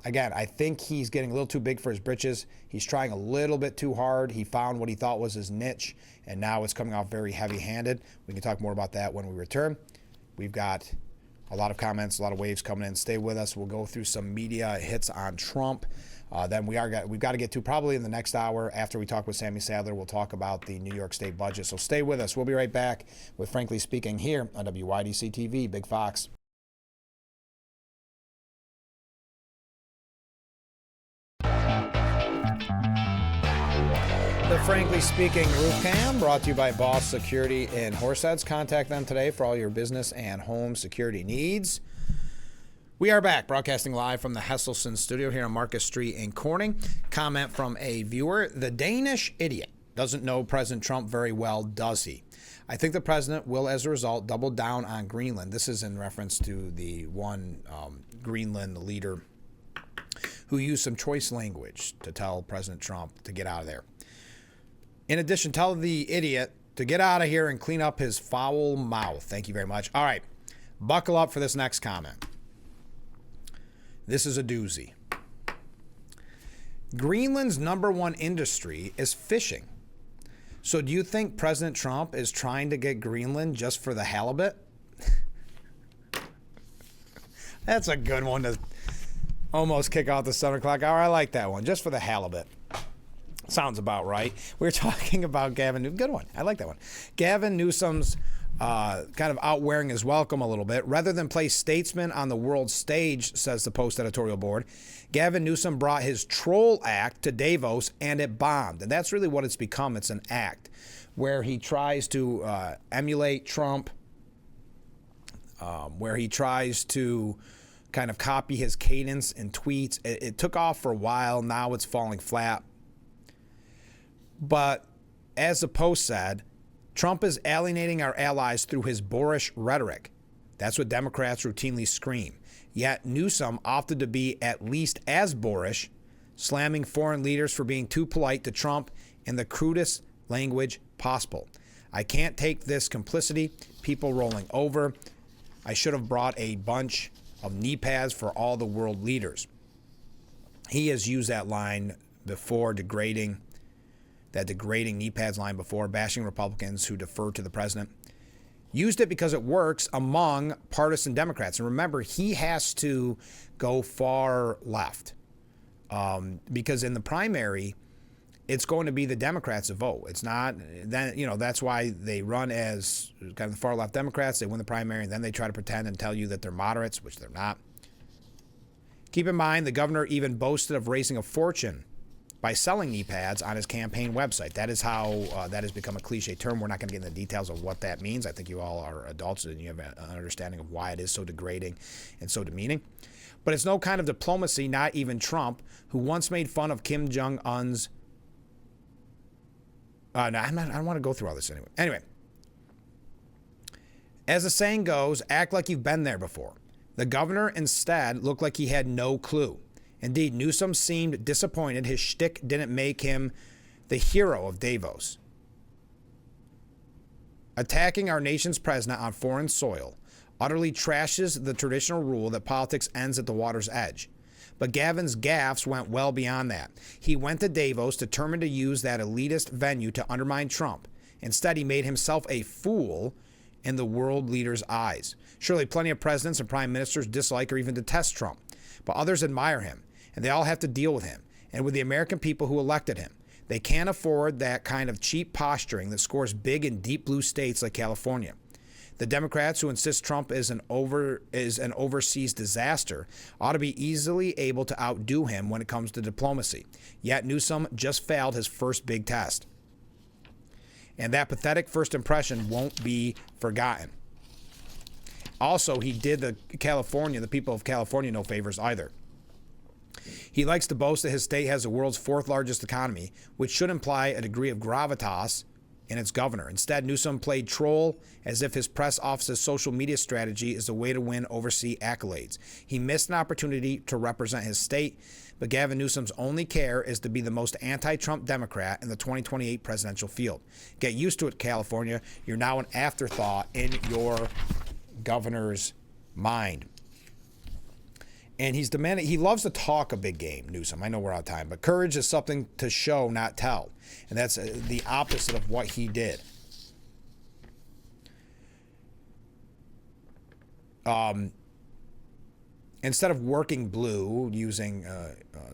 Again, I think he's getting a little too big for his britches. He's trying a little bit too hard. He found what he thought was his niche, and now it's coming off very heavy-handed. We can talk more about that when we return. We've got a lot of comments, a lot of waves coming in. Stay with us. We'll go through some media hits on Trump. Then we've got to get to probably in the next hour after we talk with Sammy Sadler. We'll talk about the New York State budget. So stay with us. We'll be right back with Frankly Speaking here on WYDC TV, Big Fox. The Frankly Speaking Roof Cam brought to you by Boss Security in Horseheads. Contact them today for all your business and home security needs. We are back, broadcasting live from the Hesselson studio here on Marcus Street in Corning. Comment from a viewer. The Danish idiot doesn't know President Trump very well, does he? I think the president will, as a result, double down on Greenland. This is in reference to the one Greenland leader who used some choice language to tell President Trump to get out of there. In addition, tell the idiot to get out of here and clean up his foul mouth. Thank you very much. All right, buckle up for this next comment. This is a doozy. Greenland's #1 industry is fishing. So do you think President Trump is trying to get Greenland just for the halibut? That's a good one to almost kick off the 7 o'clock hour. I like that one, just for the halibut. Sounds about right. We're talking about Gavin Newsom. Good one. I like that one. Gavin Newsom's kind of outwearing his welcome a little bit. Rather than play statesman on the world stage, says the Post editorial board, Gavin Newsom brought his troll act to Davos and it bombed. And that's really what it's become. It's an act where he tries to emulate Trump, where he tries to kind of copy his cadence and tweets. It took off for a while. Now it's falling flat. But as the Post said, Trump is alienating our allies through his boorish rhetoric. That's what Democrats routinely scream. Yet Newsom opted to be at least as boorish, slamming foreign leaders for being too polite to Trump in the crudest language possible. I can't take this complicity, people rolling over. I should have brought a bunch of knee pads for all the world leaders. He has used that line before, degrading knee pads line before, bashing Republicans who defer to the president. Used it because it works among partisan Democrats. And remember, he has to go far left because in the primary, it's going to be the Democrats that vote. It's not, then, that's why they run as kind of the far left Democrats. They win the primary, and then they try to pretend and tell you that they're moderates, which they're not. Keep in mind, the governor even boasted of raising a fortune by selling knee pads on his campaign website. That is how that has become a cliche term. We're not going to get into the details of what that means. I think you all are adults and you have an understanding of why it is so degrading and so demeaning. But it's no kind of diplomacy, not even Trump, who once made fun of Kim Jong-un's... I don't want to go through all this anyway. Anyway, as the saying goes, act like you've been there before. The governor instead looked like he had no clue. Indeed, Newsom seemed disappointed his shtick didn't make him the hero of Davos. Attacking our nation's president on foreign soil utterly trashes the traditional rule that politics ends at the water's edge. But Gavin's gaffes went well beyond that. He went to Davos determined to use that elitist venue to undermine Trump. Instead, he made himself a fool in the world leader's eyes. Surely plenty of presidents and prime ministers dislike or even detest Trump, but others admire him. and they all have to deal with him and with the American people who elected him. They can't afford that kind of cheap posturing that scores big in deep blue states like California. The Democrats who insist Trump is an overseas disaster ought to be easily able to outdo him when it comes to diplomacy. Yet Newsom just failed his first big test. And that pathetic first impression won't be forgotten. Also, he did the people of California no favors either. He likes to boast that his state has the world's fourth largest economy, which should imply a degree of gravitas in its governor. Instead, Newsom played troll as if his press office's social media strategy is a way to win overseas accolades. He missed an opportunity to represent his state, but Gavin Newsom's only care is to be the most anti-Trump Democrat in the 2028 presidential field. Get used to it, California. You're now an afterthought in your governor's mind. And he's demanding, he loves to talk a big game, Newsom. I know we're out of time, but courage is something to show, not tell. And that's the opposite of what he did. Instead of working blue, using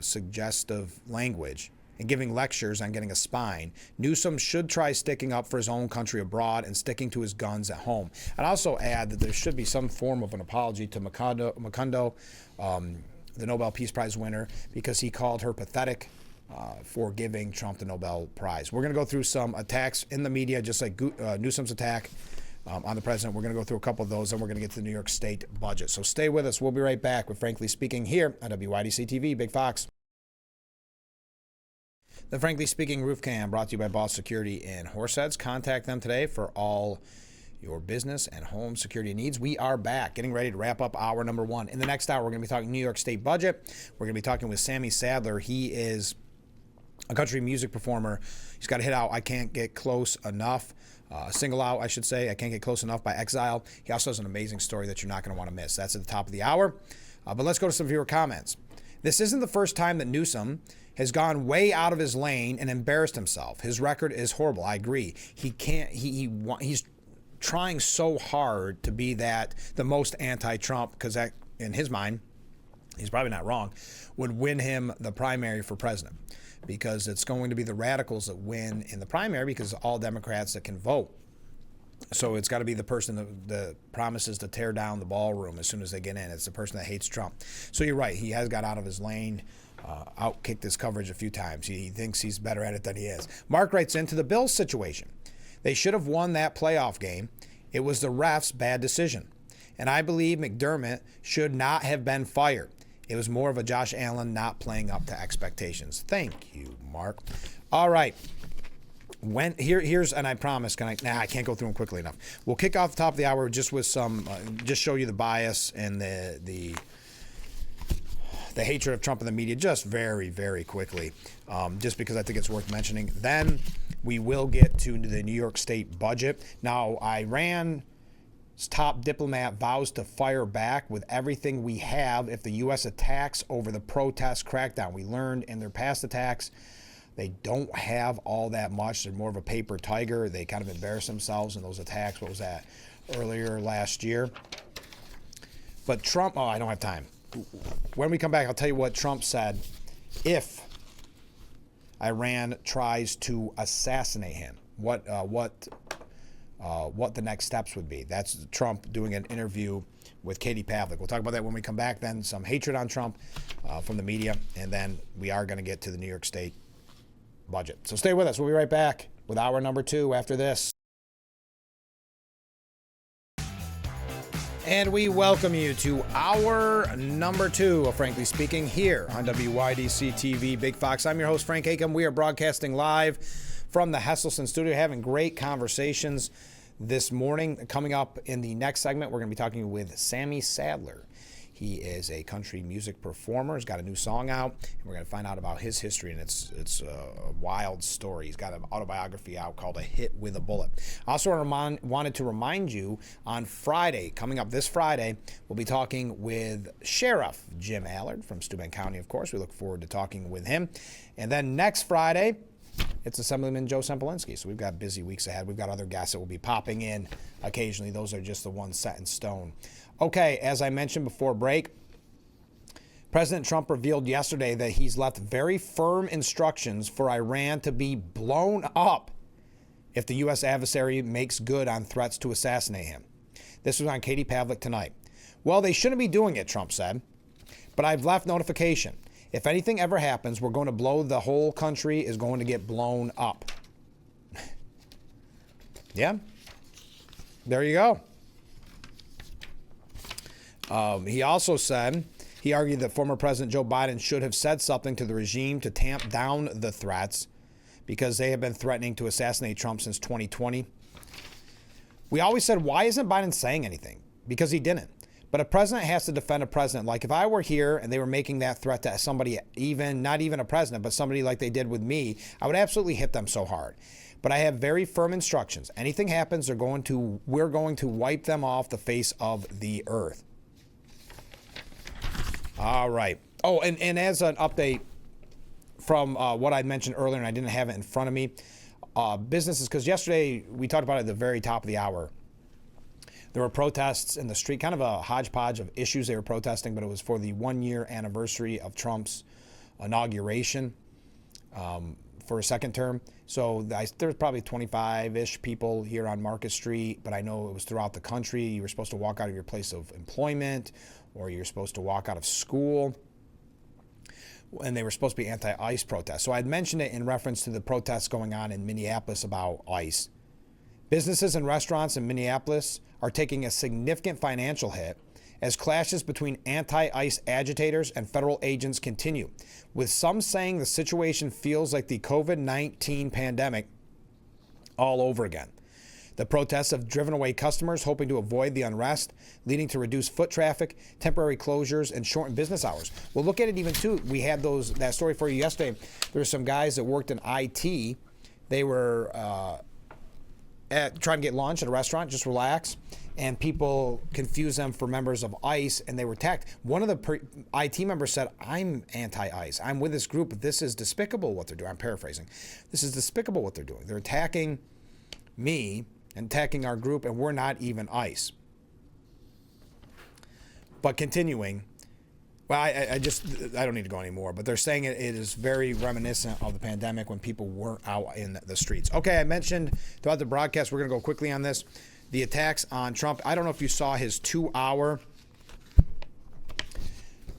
suggestive language, and giving lectures on getting a spine, Newsom should try sticking up for his own country abroad and sticking to his guns at home. I'd also add that there should be some form of an apology to Macondo, the Nobel Peace Prize winner, because he called her pathetic for giving Trump the Nobel Prize. We're going to go through some attacks in the media, just like Newsom's attack on the president. We're going to go through a couple of those, and we're going to get to the New York State budget. So stay with us. We'll be right back with Frankly Speaking here on WYDC TV, Big Fox. The Frankly Speaking Roof Cam brought to you by Boss Security in Horseheads. Contact them today for all your business and home security needs. We are back, getting ready to wrap up hour number one. In the next hour, we're going to be talking New York State budget. We're going to be talking with Sammy Sadler. He is a country music performer. He's got a hit out, I Can't Get Close Enough. Single out, I should say, I Can't Get Close Enough by Exile. He also has an amazing story that you're not going to want to miss. That's at the top of the hour. But let's go to some viewer comments. This isn't the first time that Newsom has gone way out of his lane and embarrassed himself. His record is horrible. I agree. He's trying so hard to be the most anti-Trump, because that, in his mind, he's probably not wrong, would win him the primary for president, because it's going to be the radicals that win in the primary, because all Democrats that can vote. So it's got to be the person that promises to tear down the ballroom as soon as they get in. It's the person that hates Trump. So you're right. He has got out of his lane, outkicked his coverage a few times. He thinks he's better at it than he is. Mark writes into the Bills situation. They should have won that playoff game. It was the refs' bad decision. And I believe McDermott should not have been fired. It was more of a Josh Allen not playing up to expectations. Thank you, Mark. All right. Here's, and I promise, I can't go through them quickly enough. We'll kick off the top of the hour just with some, just show you the bias and the hatred of Trump in the media, just very, very quickly, just because I think it's worth mentioning. Then we will get to the New York State budget. Now, Iran's top diplomat vows to fire back with everything we have if the U.S. attacks over the protest crackdown. We learned in their past attacks, they don't have all that much. They're more of a paper tiger. They kind of embarrass themselves in those attacks. What was that? Earlier last year. But Trump, I don't have time. When we come back, I'll tell you what Trump said if Iran tries to assassinate him. What the next steps would be. That's Trump doing an interview with Katie Pavlik. We'll talk about that when we come back. Then some hatred on Trump from the media. And then we are going to get to the New York State budget. So stay with us. We'll be right back with hour number 2 after this. And we welcome you to hour number 2 of Frankly Speaking here on WYDC TV Big Fox. I'm your host, Frank Acom. We are broadcasting live from the Hesselson studio, having great conversations this morning. Coming up in the next segment, we're going to be talking with Sammy Sadler. He is a country music performer. He's got a new song out, and we're going to find out about his history, and it's a wild story. He's got an autobiography out called A Hit with a Bullet. I also wanted to remind you, on Friday, coming up this Friday, we'll be talking with Sheriff Jim Allard from Steuben County, of course. We look forward to talking with him. And then next Friday, it's Assemblyman Joe Sempolinski. So we've got busy weeks ahead. We've got other guests that will be popping in occasionally. Those are just the ones set in stone. Okay, as I mentioned before break, President Trump revealed yesterday that he's left very firm instructions for Iran to be blown up if the U.S. adversary makes good on threats to assassinate him. This was on Katie Pavlik tonight. Well, they shouldn't be doing it, Trump said, but I've left notification. If anything ever happens, we're going to blow, the whole country is going to get blown up. Yeah, there you go. He also said, he argued that former President Joe Biden should have said something to the regime to tamp down the threats because they have been threatening to assassinate Trump since 2020. We always said, why isn't Biden saying anything? Because he didn't. But a president has to defend a president. Like if I were here and they were making that threat to somebody, even not even a president, but somebody like they did with me, I would absolutely hit them so hard. But I have very firm instructions. Anything happens, we're going to wipe them off the face of the earth. All right. Oh, and as an update from what I mentioned earlier, and I didn't have it in front of me, businesses, because yesterday we talked about it at the very top of the hour. There were protests in the street, kind of a hodgepodge of issues they were protesting, but it was for the 1-year anniversary of Trump's inauguration for a second term. So there's probably 25-ish people here on Market Street, but I know it was throughout the country. You were supposed to walk out of your place of employment, or you're supposed to walk out of school, and they were supposed to be anti-ICE protests. So I'd mentioned it in reference to the protests going on in Minneapolis about ICE. Businesses and restaurants in Minneapolis are taking a significant financial hit as clashes between anti-ICE agitators and federal agents continue, with some saying the situation feels like the COVID-19 pandemic all over again. The protests have driven away customers hoping to avoid the unrest, leading to reduced foot traffic, temporary closures, and shortened business hours. Well, look at it even too. We had that story for you yesterday. There were some guys that worked in IT. They were trying to get lunch at a restaurant, just relax, and people confused them for members of ICE, and they were attacked. One of the IT members said, "I'm anti-ICE. I'm with this group, but this is despicable what they're doing." I'm paraphrasing. This is despicable what they're doing. They're attacking me and attacking our group, and we're not even ICE. But continuing, well, I don't need to go anymore, but they're saying it is very reminiscent of the pandemic when people weren't out in the streets. Okay, I mentioned throughout the broadcast, we're going to go quickly on this, the attacks on Trump. I don't know if you saw his 2-hour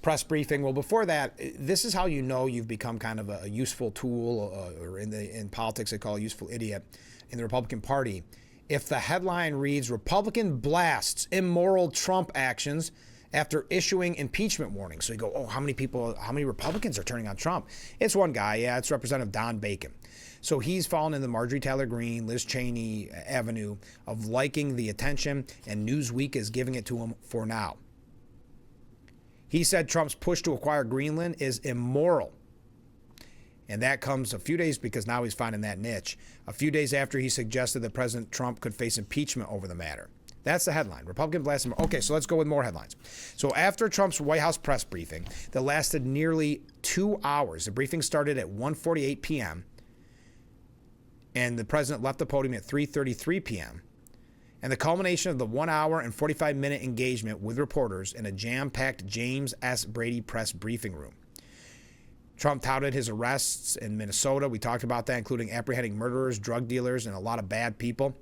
press briefing. Well, before that, this is how you know you've become kind of a useful tool, or in politics they call a useful idiot in the Republican Party. If the headline reads, "Republican blasts immoral Trump actions after issuing impeachment warnings." So you go, oh, how many Republicans are turning on Trump? It's one guy. Yeah, it's Representative Don Bacon. So he's fallen in the Marjorie Taylor Greene, Liz Cheney avenue of liking the attention, and Newsweek is giving it to him for now. He said Trump's push to acquire Greenland is immoral. And that comes a few days, because now he's finding that niche, a few days after he suggested that President Trump could face impeachment over the matter. That's the headline. Republican blast. Okay, so let's go with more headlines. So after Trump's White House press briefing that lasted nearly 2 hours, the briefing started at 1:48 p.m., and the president left the podium at 3:33 p.m., and the culmination of the 1 hour and 45-minute engagement with reporters in a jam-packed James S. Brady press briefing room. Trump touted his arrests in Minnesota. We talked about that, including apprehending murderers, drug dealers, and a lot of bad people.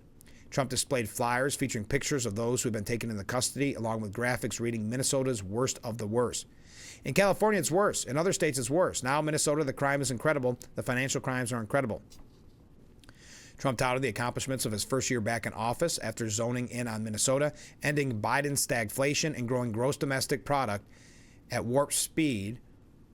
Trump displayed flyers featuring pictures of those who have been taken into custody, along with graphics reading Minnesota's worst of the worst. In California, it's worse. In other states, it's worse. Now, Minnesota, the crime is incredible. The financial crimes are incredible. Trump touted the accomplishments of his first year back in office after zoning in on Minnesota, ending Biden's stagflation and growing gross domestic product at warp speed,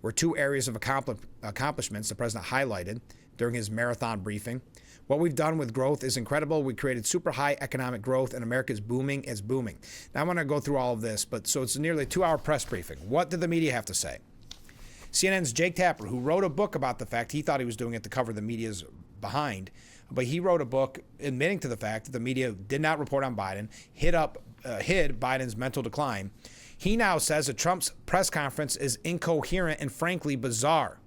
were two areas of accomplishments the president highlighted during his marathon briefing. What we've done with growth is incredible. We created super high economic growth, and America's booming. It's booming. Now I'm going to go through all of this, but so it's nearly a 2-hour press briefing. What did the media have to say? CNN's Jake Tapper, who wrote a book about the fact he thought he was doing it to cover the media's behind, but he wrote a book admitting to the fact that the media did not report on Biden, hid Biden's mental decline. He now says that Trump's press conference is incoherent and frankly bizarre.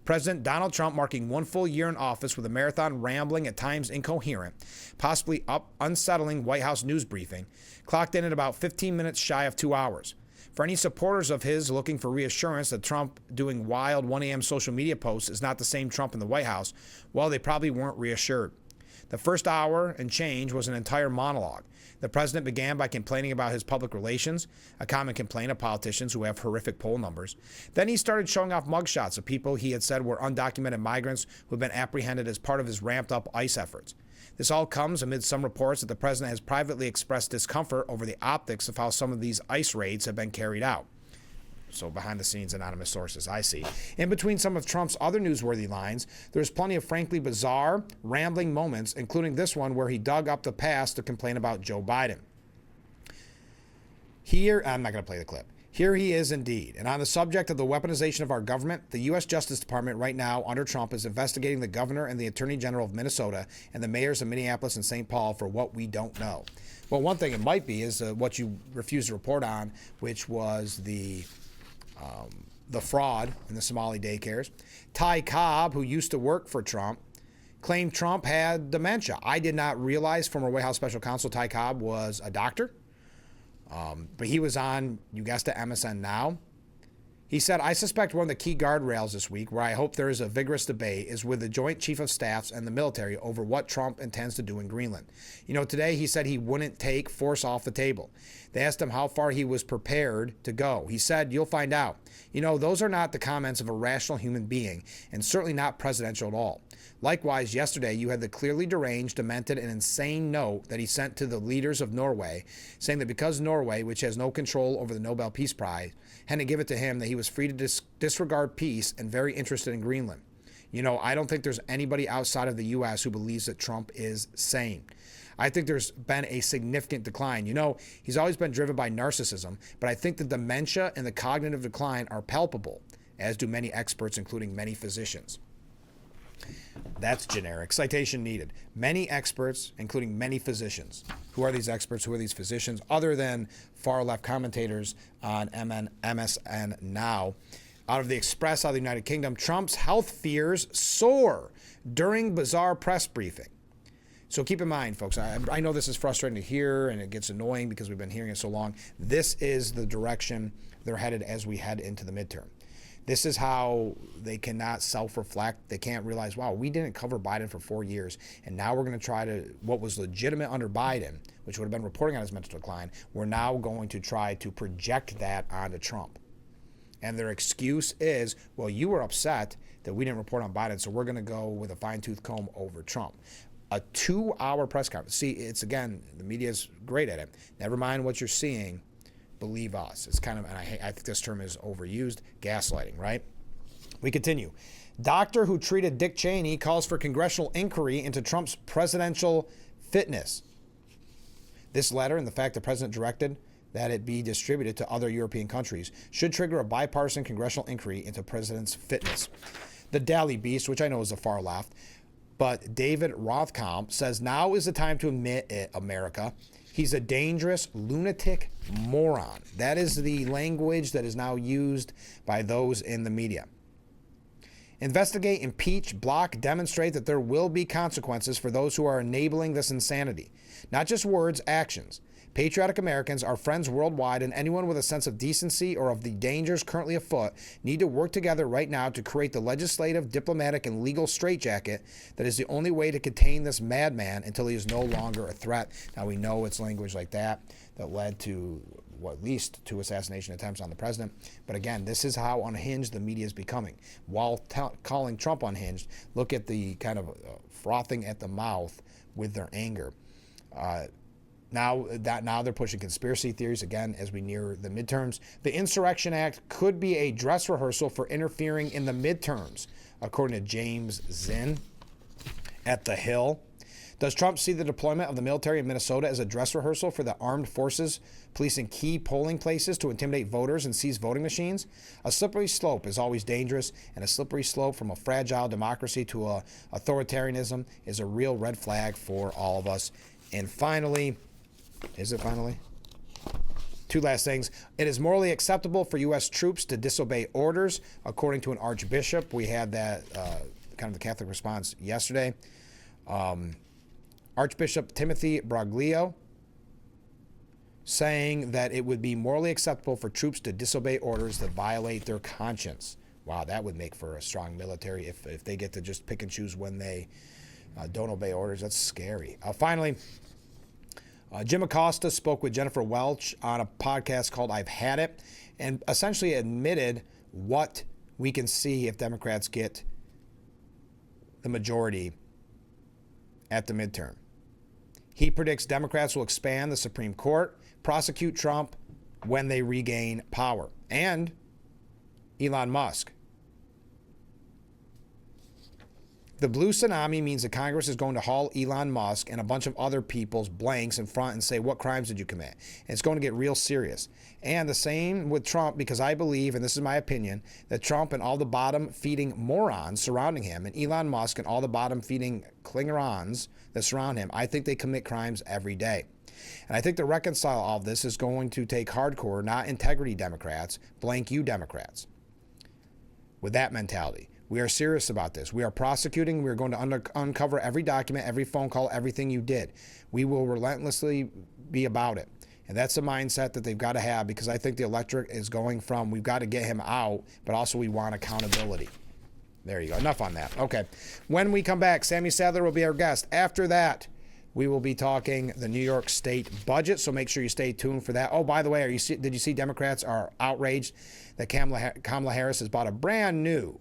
President Donald Trump, marking 1 full year in office with a marathon rambling, at times incoherent, possibly unsettling White House news briefing, clocked in at about 15 minutes shy of 2 hours. For any supporters of his looking for reassurance that Trump doing wild 1 a.m. social media posts is not the same Trump in the White House, well, they probably weren't reassured. The first hour and change was an entire monologue. The president began by complaining about his public relations, a common complaint of politicians who have horrific poll numbers. Then he started showing off mugshots of people he had said were undocumented migrants who had been apprehended as part of his ramped-up ICE efforts. This all comes amid some reports that the president has privately expressed discomfort over the optics of how some of these ICE raids have been carried out. So behind the scenes, anonymous sources, I see. In between some of Trump's other newsworthy lines, there's plenty of frankly bizarre, rambling moments, including this one where he dug up the past to complain about Joe Biden. Here, I'm not going to play the clip. Here he is indeed. And on the subject of the weaponization of our government, the U.S. Justice Department right now under Trump is investigating the governor and the attorney general of Minnesota and the mayors of Minneapolis and St. Paul for what we don't know. Well, one thing it might be is what you refused to report on, which was the fraud in the Somali daycares. Ty Cobb, who used to work for Trump, claimed Trump had dementia. I did not realize former White House Special Counsel Ty Cobb was a doctor. But he was on, you guessed it, MSN Now. He said, I suspect one of the key guardrails this week, where I hope there is a vigorous debate, is with the Joint Chief of Staffs and the military over what Trump intends to do in Greenland. You know, today he said he wouldn't take force off the table. They asked him how far he was prepared to go. He said, you'll find out. You know, those are not the comments of a rational human being, and certainly not presidential at all. Likewise, yesterday you had the clearly deranged, demented, and insane note that he sent to the leaders of Norway, saying that because Norway, which has no control over the Nobel Peace Prize, had to give it to him, that he was free to disregard peace and very interested in Greenland. You know, I don't think there's anybody outside of the U.S. who believes that Trump is sane. I think there's been a significant decline. You know, he's always been driven by narcissism, but I think the dementia and the cognitive decline are palpable, as do many experts, including many physicians. That's generic. Citation needed. Many experts, including many physicians. Who are these experts? Who are these physicians? Other than far-left commentators on MSN Now. Out of the Express, out of the United Kingdom, Trump's health fears soar during bizarre press briefing. So keep in mind, folks, I know this is frustrating to hear, and it gets annoying because we've been hearing it so long. This is the direction they're headed as we head into the midterm. This is how they cannot self-reflect. They can't realize, wow, we didn't cover Biden for 4 years, and now we're going to try to, what was legitimate under Biden, which would have been reporting on his mental decline, we're now going to try to project that onto Trump. And their excuse is, well, you were upset that we didn't report on Biden, so we're going to go with a fine-tooth comb over Trump. A 2-hour press conference. See, it's, again, the media is great at it. Never mind what you're seeing. Believe us. It's kind of, and I think this term is overused, gaslighting, right? We continue. Doctor who treated Dick Cheney calls for congressional inquiry into Trump's presidential fitness. This letter and the fact the president directed that it be distributed to other European countries should trigger a bipartisan congressional inquiry into president's fitness. The Daily Beast, which I know is the far left, but David Rothkamp says now is the time to admit it, America. He's a dangerous, lunatic moron. That is the language that is now used by those in the media. Investigate, impeach, block, demonstrate that there will be consequences for those who are enabling this insanity. Not just words, actions. Patriotic Americans, our friends worldwide, and anyone with a sense of decency or of the dangers currently afoot need to work together right now to create the legislative, diplomatic, and legal straitjacket that is the only way to contain this madman until he is no longer a threat. Now, we know it's language like that that led to, well, at least 2 assassination attempts on the president. But again, this is how unhinged the media is becoming. While calling Trump unhinged, look at the kind of frothing at the mouth with their anger. Now they're pushing conspiracy theories again as we near the midterms. The Insurrection Act could be a dress rehearsal for interfering in the midterms, according to James Zinn at The Hill. Does Trump see the deployment of the military in Minnesota as a dress rehearsal for the armed forces policing key polling places to intimidate voters and seize voting machines? A slippery slope is always dangerous, and a slippery slope from a fragile democracy to authoritarianism is a real red flag for all of us. And finally, is it finally? 2 last things. It is morally acceptable for U.S. troops to disobey orders, according to an archbishop. We had that kind of the Catholic response yesterday. Archbishop Timothy Broglio saying that it would be morally acceptable for troops to disobey orders that violate their conscience. Wow, that would make for a strong military if they get to just pick and choose when they don't obey orders. That's scary. Finally, Jim Acosta spoke with Jennifer Welch on a podcast called I've Had It, and essentially admitted what we can see if Democrats get the majority at the midterm. He predicts Democrats will expand the Supreme Court, prosecute Trump when they regain power, and Elon Musk. The blue tsunami means that Congress is going to haul Elon Musk and a bunch of other people's blanks in front and say, what crimes did you commit? And it's going to get real serious. And the same with Trump, because I believe, and this is my opinion, that Trump and all the bottom-feeding morons surrounding him, and Elon Musk and all the bottom-feeding clingerons that surround him, I think they commit crimes every day. And I think to reconcile all of this is going to take hardcore, not integrity Democrats, blank you Democrats, with that mentality. We are serious about this. We are prosecuting. We are going to uncover every document, every phone call, everything you did. We will relentlessly be about it. And that's the mindset that they've got to have, because I think the electorate is going from we've got to get him out, but also we want accountability. There you go. Enough on that. Okay. When we come back, Sammy Sadler will be our guest. After that, we will be talking the New York State budget, so make sure you stay tuned for that. Oh, by the way, did you see Democrats are outraged that Kamala Harris has bought a brand new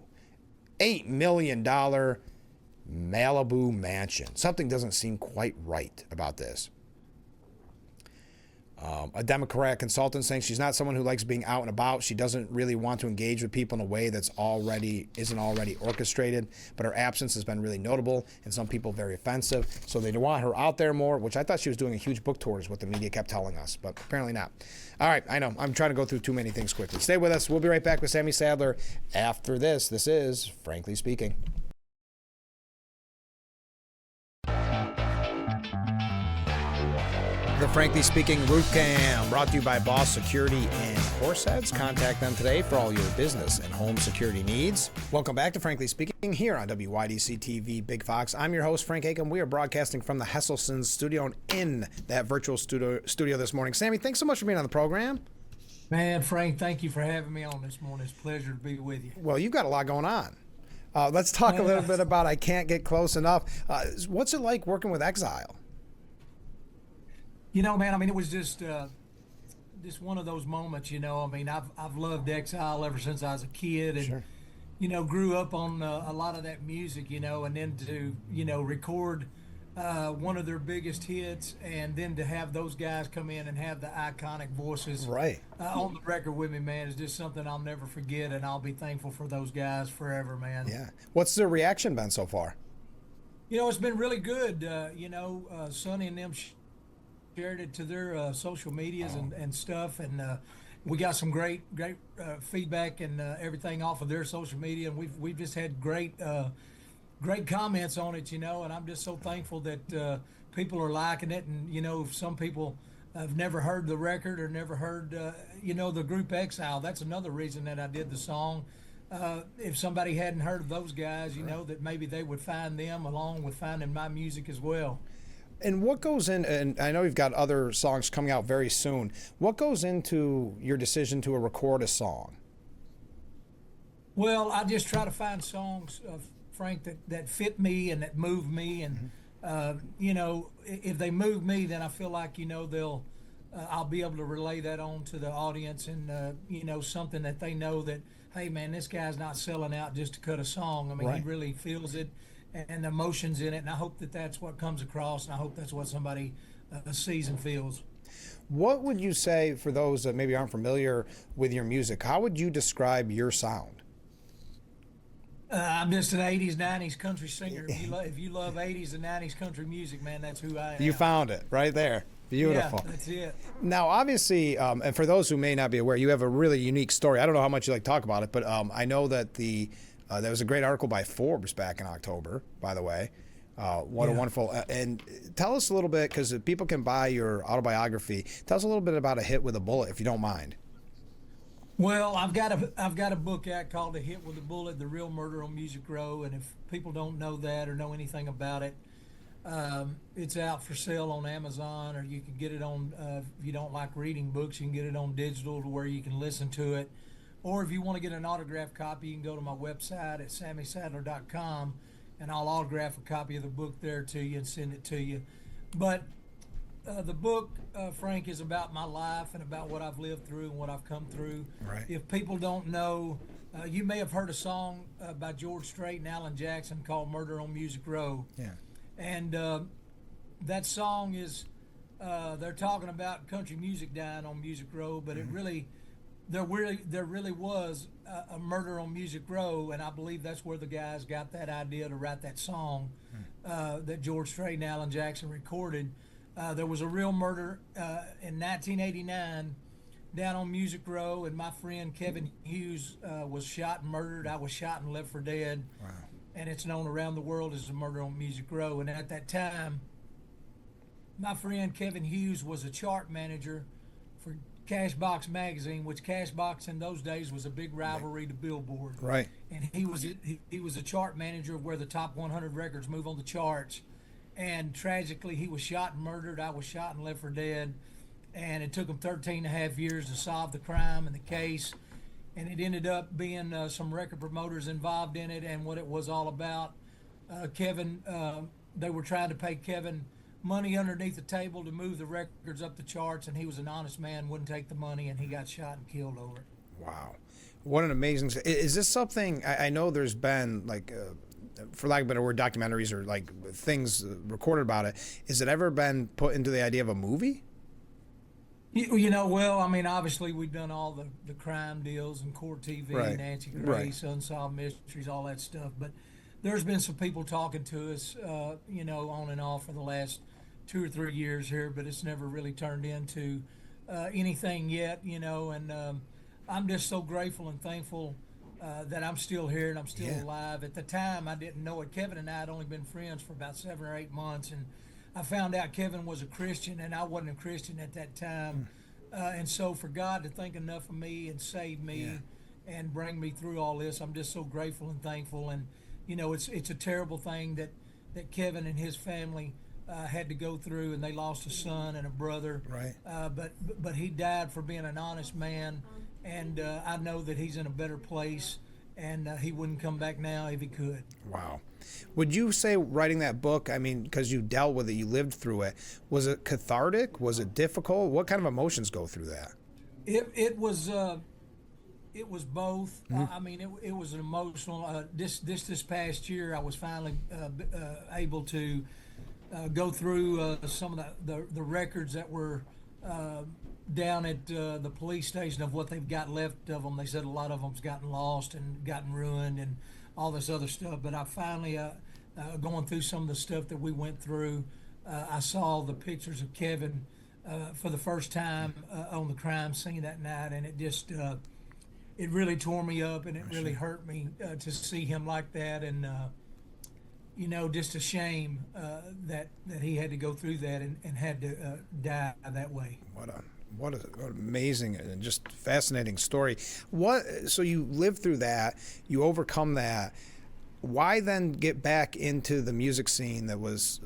$8 million Malibu mansion? Something doesn't seem quite right about this. A Democrat consultant saying she's not someone who likes being out and about. She doesn't really want to engage with people in a way that's isn't already orchestrated, but her absence has been really notable and some people very offensive. So they want her out there more, which I thought she was doing a huge book tour is what the media kept telling us, but apparently not. All right, I know. I'm trying to go through too many things quickly. Stay with us. We'll be right back with Sammy Sadler after this. This is Frankly Speaking. The Frankly Speaking Roof Cam, brought to you by Boss Security in Horseheads. Contact them today for all your business and home security needs. Welcome back to Frankly Speaking here on WYDC TV Big Fox. I'm your host, Frank Aiken. We are broadcasting from the Hesselson studio and in that virtual studio this morning. Sammy, thanks so much for being on the program. Man, Frank, thank you for having me on this morning. It's a pleasure to be with you. Well, you've got a lot going on. Let's talk a little bit about I Can't Get Close Enough. What's it like working with Exile? You know, man, I mean, it was just one of those moments, you know. I mean, I've loved Exile ever since I was a kid, and Sure. you know, grew up on a lot of that music, you know, and then to, you know, record one of their biggest hits, and then to have those guys come in and have the iconic voices Right. on the record with me, man, is just something I'll never forget, and I'll be thankful for those guys forever, man. Yeah. What's the reaction been so far? You know, it's been really good. You know, Sonny and them shared it to their social medias and stuff, and we got some great feedback and everything off of their social media, and we've just had great comments on it, you know, and I'm just so thankful that people are liking it. And you know, if some people have never heard the record or never heard you know, the group Exile, that's another reason that I did the song. If somebody hadn't heard of those guys, you know, that maybe they would find them along with finding my music as well. And what goes in, and I know you've got other songs coming out very soon, what goes into your decision to record a song? Well, I just try to find songs, Frank, that fit me and that move me. And, you know, if they move me, then I feel like, you know, I'll be able to relay that on to the audience, and, you know, something that they know that, hey, man, this guy's not selling out just to cut a song. I mean, Right. He really feels it and the emotions in it, and I hope that that's what comes across, and I hope that's what somebody sees and feels. What would you say, for those that maybe aren't familiar with your music, how would you describe your sound? I'm just an 80s, 90s country singer. If you love 80s and 90s country music, man, that's who I am. You found it right there. Beautiful. Yeah, that's it. Now, obviously, and for those who may not be aware, you have a really unique story. I don't know how much you like to talk about it, but I know that there was a great article by Forbes back in October, by the way. What a wonderful, and tell us a little bit, because people can buy your autobiography. Tell us a little bit about A Hit with a Bullet, if you don't mind. Well, I've got a book out called A Hit with a Bullet, The Real Murder on Music Row, and if people don't know that or know anything about it, It's out for sale on Amazon, or you can get it on, if you don't like reading books, you can get it on digital to where you can listen to it. Or if you want to get an autographed copy, you can go to my website at sammysadler.com, and I'll autograph a copy of the book there to you and send it to you. But the book, Frank, is about my life and about what I've lived through and what I've come through. Right. If people don't know, you may have heard a song by George Strait and Alan Jackson called "Murder on Music Row." Yeah. And that song is, they're talking about country music dying on Music Row, but there really was a murder on Music Row, and I believe that's where the guys got that idea to write that song that George Strait and Alan Jackson recorded. There was a real murder in 1989 down on Music Row, and my friend Kevin Hughes was shot and murdered. I was shot and left for dead. Wow. And it's known around the world as the murder on Music Row. And at that time, my friend Kevin Hughes was a chart manager for Cashbox magazine, which Cashbox in those days was a big rivalry to Billboard. Right. And he was a chart manager of where the top 100 records move on the charts. And tragically, he was shot and murdered. I was shot and left for dead. And it took him 13 and a half years to solve the crime and the case. And it ended up being some record promoters involved in it and what it was all about. Kevin, they were trying to pay Kevin money underneath the table to move the records up the charts, and he was an honest man, wouldn't take the money, and he got shot and killed over it. Wow. What an amazing... Is this something... I know there's been, like, for lack of a better word, documentaries or, like, things recorded about it. Has it ever been put into the idea of a movie? Well, I mean, obviously we've done all the crime deals and Court TV, Right. Nancy Grace, Unsolved Mysteries, all that stuff. But there's been some people talking to us, on and off for the last 2 or 3 years here, but it's never really turned into anything yet, and I'm just so grateful and thankful that I'm still here and I'm still alive. At the time, I didn't know it. Kevin and I had only been friends for about 7 or 8 months, and I found out Kevin was a Christian, and I wasn't a Christian at that time. And so for God to think enough of me and save me and bring me through all this, I'm just so grateful and thankful. And, it's a terrible thing that Kevin and his family had to go through, and they lost a son and a brother. Right. But he died for being an honest man, and I know that he's in a better place, and he wouldn't come back now if he could. Wow. Would you say writing that book, I mean, because you dealt with it, you lived through it, was it cathartic? Was it difficult? What kind of emotions go through that? It was both. I mean, it was an emotional. This past year, I was finally able to go through some of the records that were down at the police station of what they've got left of them. They said a lot of them's gotten lost and gotten ruined and all this other stuff. But I finally, going through some of the stuff that we went through, I saw the pictures of Kevin for the first time on the crime scene that night, and it just, it really tore me up, and it really hurt me to see him like that, and just a shame that he had to go through that and had to die that way. What an amazing and just fascinating story. So you lived through that, you overcome that. Why then get back into the music scene that was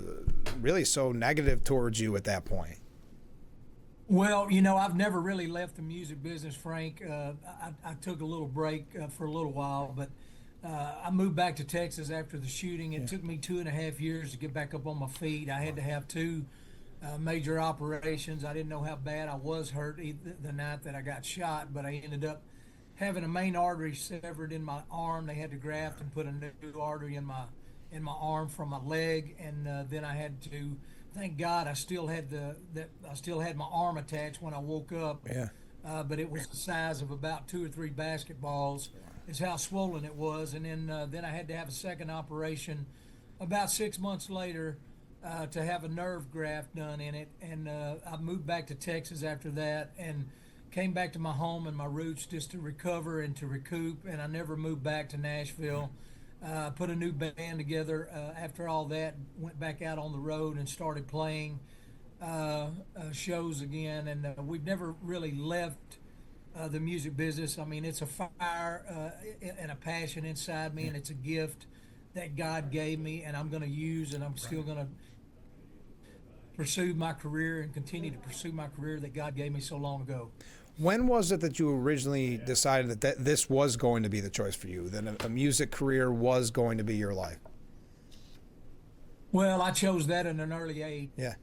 really so negative towards you at that point? Well, I've never really left the music business, Frank. I took a little break for a little while, but I moved back to Texas after the shooting. It took me 2.5 years to get back up on my feet. I had to have 2 major operations. I didn't know how bad I was hurt the night that I got shot, but I ended up having a main artery severed in my arm. They had to graft and put a new artery in my arm from my leg, and then I had to. Thank God I still had my arm attached when I woke up. Yeah. But it was the size of about 2 or 3 basketballs. Is how swollen it was, and then I had to have a second operation about 6 months later. To have a nerve graft done in it, and I moved back to Texas after that and came back to my home and my roots just to recover and to recoup, and I never moved back to Nashville. Put a new band together after all that, went back out on the road and started playing shows again, and we've never really left the music business. I mean, it's a fire and a passion inside me, and it's a gift that God gave me, and I'm going to use, and I'm still going to pursue my career and continue to pursue my career that God gave me so long ago. When was it that you originally decided that this was going to be the choice for you, that a music career was going to be your life? Well, I chose that at an early age. Yeah.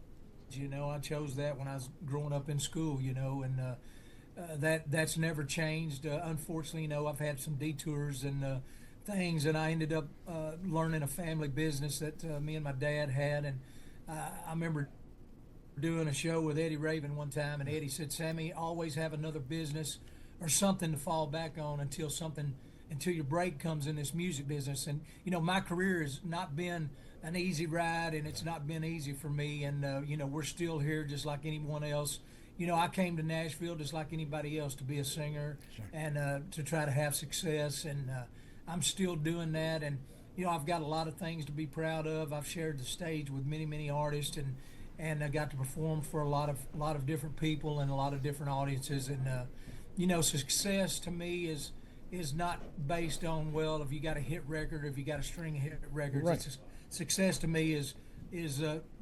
I chose that when I was growing up in school, and that's never changed. Unfortunately, I've had some detours and things, and I ended up learning a family business that me and my dad had. And I remember doing a show with Eddie Raven one time, and Eddie said, "Sammy, always have another business or something to fall back on until your break comes in this music business." And my career has not been an easy ride, and it's not been easy for me. And we're still here just like anyone else. I came to Nashville just like anybody else to be a singer. Sure. And to try to have success, and I'm still doing that. And I've got a lot of things to be proud of. I've shared the stage with many artists, and I got to perform for a lot of different people and a lot of different audiences. And success to me is not based on, well, if you got a hit record or if you got a string of hit records. Right. Success to me is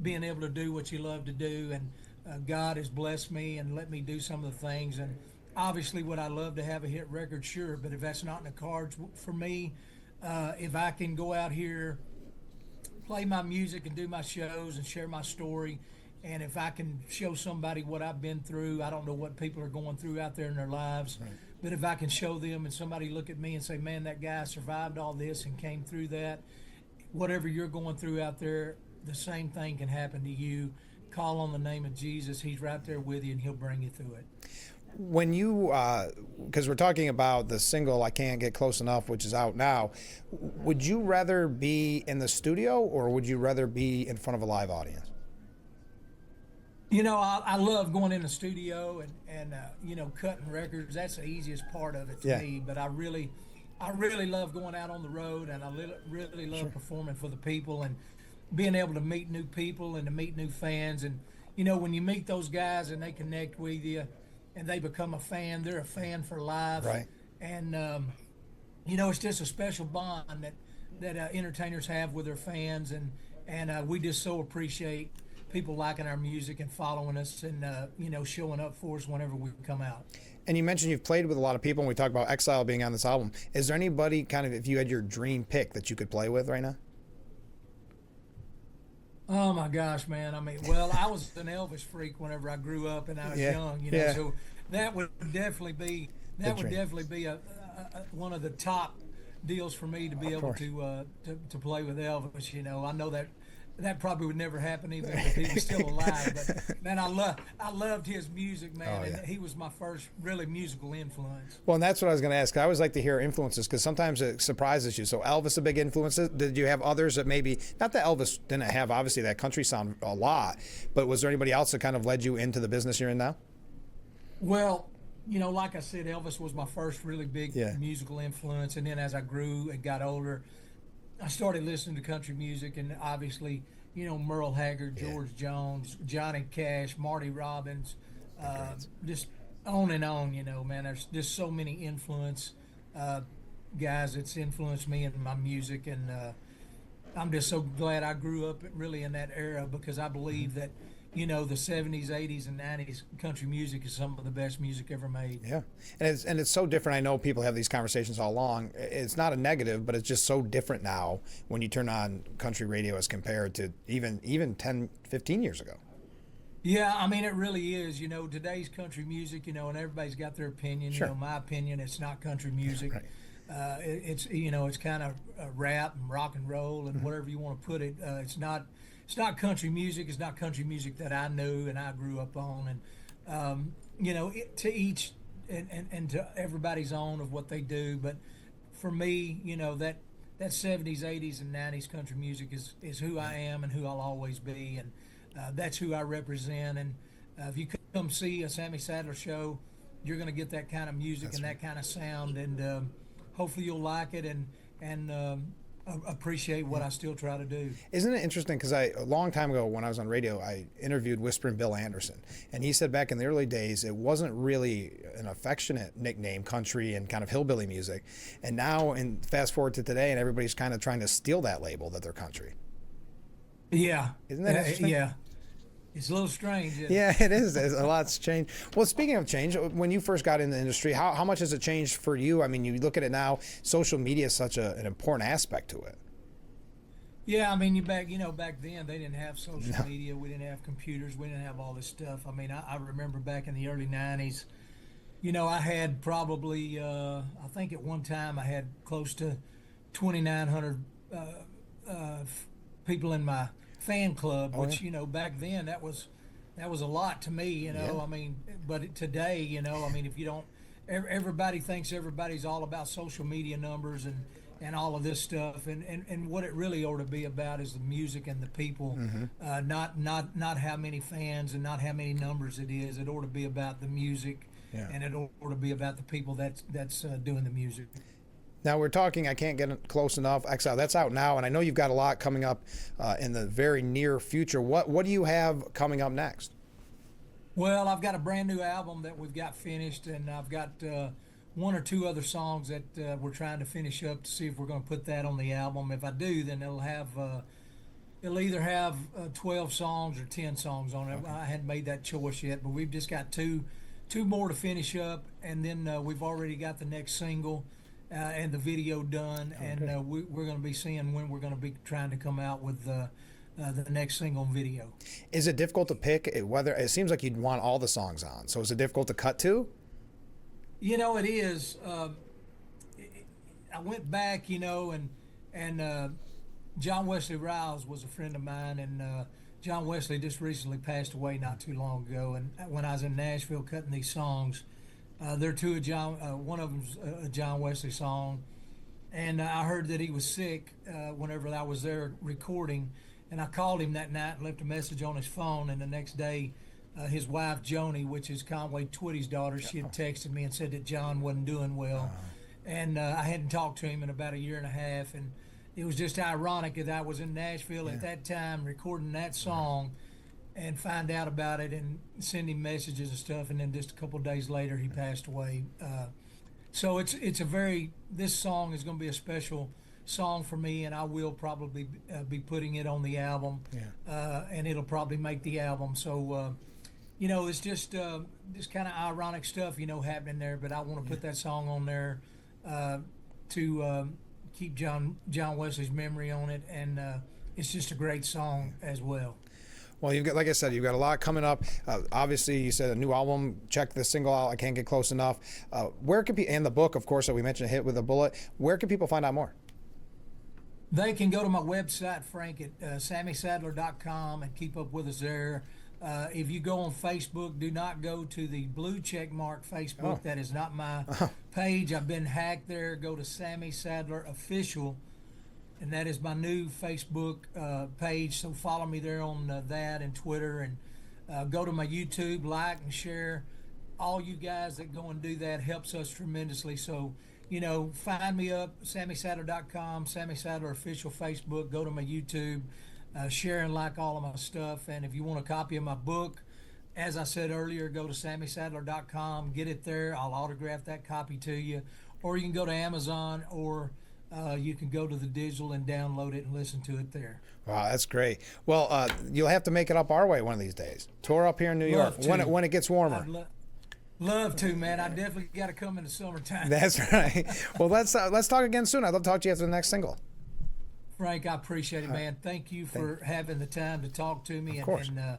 being able to do what you love to do, and God has blessed me and let me do some of the things. And obviously, would I love to have a hit record? Sure, but if that's not in the cards for me, if I can go out here, play my music and do my shows and share my story, and if I can show somebody what I've been through, I don't know what people are going through out there in their lives, right. But if I can show them and somebody look at me and say, man, that guy survived all this and came through that, whatever you're going through out there, the same thing can happen to you. Call on the name of Jesus. He's right there with you, and he'll bring you through it. When you, because we're talking about the single "I Can't Get Close Enough," which is out now, would you rather be in the studio or would you rather be in front of a live audience? I love going in the studio and cutting records. That's the easiest part of it to me. But I really love going out on the road, and I really love performing for the people and being able to meet new people and to meet new fans. And when you meet those guys and they connect with you and they become a fan, they're a fan for life. Right. And it's just a special bond that entertainers have with their fans, and we just so appreciate people liking our music and following us and showing up for us whenever we come out. And you mentioned you've played with a lot of people, and we talked about Exile being on this album. Is there anybody kind of, if you had your dream pick, that you could play with right now? Oh my gosh, man! I mean, well, I was an Elvis freak whenever I grew up and I was young, so that would definitely be one of the top deals for me to be able to play with Elvis. I know that probably would never happen even if he was still alive. But man, I loved his music, man, and he was my first really musical influence. Well, and that's what I was going to ask. I always like to hear influences because sometimes it surprises you. So Elvis, a big influence. Did you have others that maybe, not that Elvis didn't have obviously that country sound a lot, but was there anybody else that kind of led you into the business you're in now? Well, like I said, Elvis was my first really big musical influence, and then as I grew and got older, I started listening to country music, and obviously, Merle Haggard, George Jones, Johnny Cash, Marty Robbins, just on and on, man. There's just so many influence guys that's influenced me in my music, and I'm just so glad I grew up really in that era because I believe that, the 70s, 80s, and 90s country music is some of the best music ever made. Yeah, and it's so different. I know people have these conversations all along. It's not a negative, but it's just so different now when you turn on country radio as compared to even 10, 15 years ago. Yeah, I mean, it really is. Today's country music, and everybody's got their opinion. Sure. My opinion, it's not country music. Right. It's kind of rap and rock and roll and whatever you want to put it. It's not country music. It's not country music that I knew and I grew up on. And to each and to everybody's own of what they do. But for me, that 70s, 80s, and 90s country music is who I am and who I'll always be, and that's who I represent. And if you come see a Sammy Sadler show, you're going to get that kind of music that kind of sound, and hopefully you'll like it and appreciate what I still try to do. Isn't it interesting? Because a long time ago when I was on radio, I interviewed Whispering Bill Anderson, and he said back in the early days it wasn't really an affectionate nickname, country and kind of hillbilly music, and now and fast forward to today, and everybody's kind of trying to steal that label that they're country. Yeah, isn't that interesting? It's a little strange. Isn't it? Yeah, it is. There's a lot's changed. Well, speaking of change, when you first got in the industry, how much has it changed for you? I mean, you look at it now, social media is such an important aspect to it. Yeah, I mean, back then they didn't have social media. We didn't have computers. We didn't have all this stuff. I mean, I remember back in the early '90s. I had probably, I think at one time I had close to 2,900 people in my fan club, Oh, which, yeah. back then that was a lot to me, Yeah. I mean, but today, I mean, if you don't, everybody thinks everybody's all about social media numbers and all of this stuff. And what it really ought to be about is the music and the people, not how many fans and not how many numbers it is. It ought to be about the music, Yeah. and it ought to be about the people that's doing the music. Now we're talking. I can't get it close enough. Exile. That's out now, and I know you've got a lot coming up in the very near future. What do you have coming up next? Well, I've got a brand new album that we've got finished, and I've got one or two other songs that we're trying to finish up to see if we're going to put that on the album. If I do, then it'll either have 12 songs or 10 songs on it. Okay. I hadn't made that choice yet, but we've just got two more to finish up, and then we've already got the next single and the video done, okay. And we're going to be seeing when we're going to be trying to come out with the next single and video. Is it difficult to pick whether it seems like you'd want all the songs on? So is it difficult to cut to? It is. I went back, and John Wesley Riles was a friend of mine, and John Wesley just recently passed away not too long ago. And when I was in Nashville cutting these songs, there are two of John. One of them's a John Wesley song, and I heard that he was sick whenever I was there recording, and I called him that night and left a message on his phone. And the next day, his wife Joni, which is Conway Twitty's daughter, she had texted me and said that John wasn't doing well, and I hadn't talked to him in about a year and a half, and it was just ironic that I was in Nashville at that time recording that song. And find out about it and send him messages and stuff, and then just a couple of days later he passed away. So this song is going to be a special song for me, and I will probably be putting it on the album, and it'll probably make the album. So it's just kind of ironic stuff happening there, but I want to put that song on there to keep John Wesley's memory on it, and it's just a great song as well. Well, like I said, you've got a lot coming up. Obviously, you said a new album. Check the single out. I Can't Get Close Enough. Where can people, and the book, of course, that we mentioned, Hit with a Bullet. Where can people find out more? They can go to my website, Frank, at SammySadler.com, and keep up with us there. If you go on Facebook, do not go to the blue check mark Facebook. That is not my page. I've been hacked there. Go to Sammy Sadler Official, and that is my new Facebook page. So follow me there on that and Twitter, and go to my YouTube, like and share. All you guys that go and do that helps us tremendously. So, find me up, SammySadler.com, Sammy Sadler Official Facebook. Go to my YouTube, share and like all of my stuff. And if you want a copy of my book, as I said earlier, go to SammySadler.com, get it there. I'll autograph that copy to you. Or you can go to Amazon, or you can go to the digital and download it and listen to it there. Wow, that's great. Well, you'll have to make it up our way one of these days. Tour up here in New York when it gets warmer. Love to, man. I definitely got to come in the summertime. That's right. Well, let's talk again soon. I'd love to talk to you after the next single. Frank, I appreciate it, man. Thank you for having the time to talk to me. Of course. And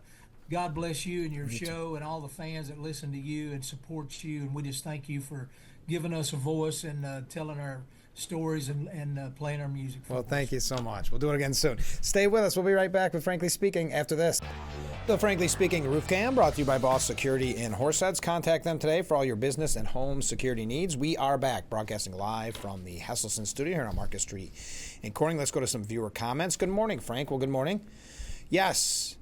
God bless you and your show and all the fans that listen to you and support you. And we just thank you for giving us a voice and telling our stories and playing our music for us. Well, thank you so much. We'll do it again soon. Stay with us. We'll be right back with Frankly Speaking after this. The Frankly Speaking Roof Cam brought to you by Boss Security in Horseheads. Contact them today for all your business and home security needs. We are back broadcasting live from the Hesselson studio here on Market Street in Corning. Let's go to some viewer comments. Good morning, Frank. Well, good morning. Yes,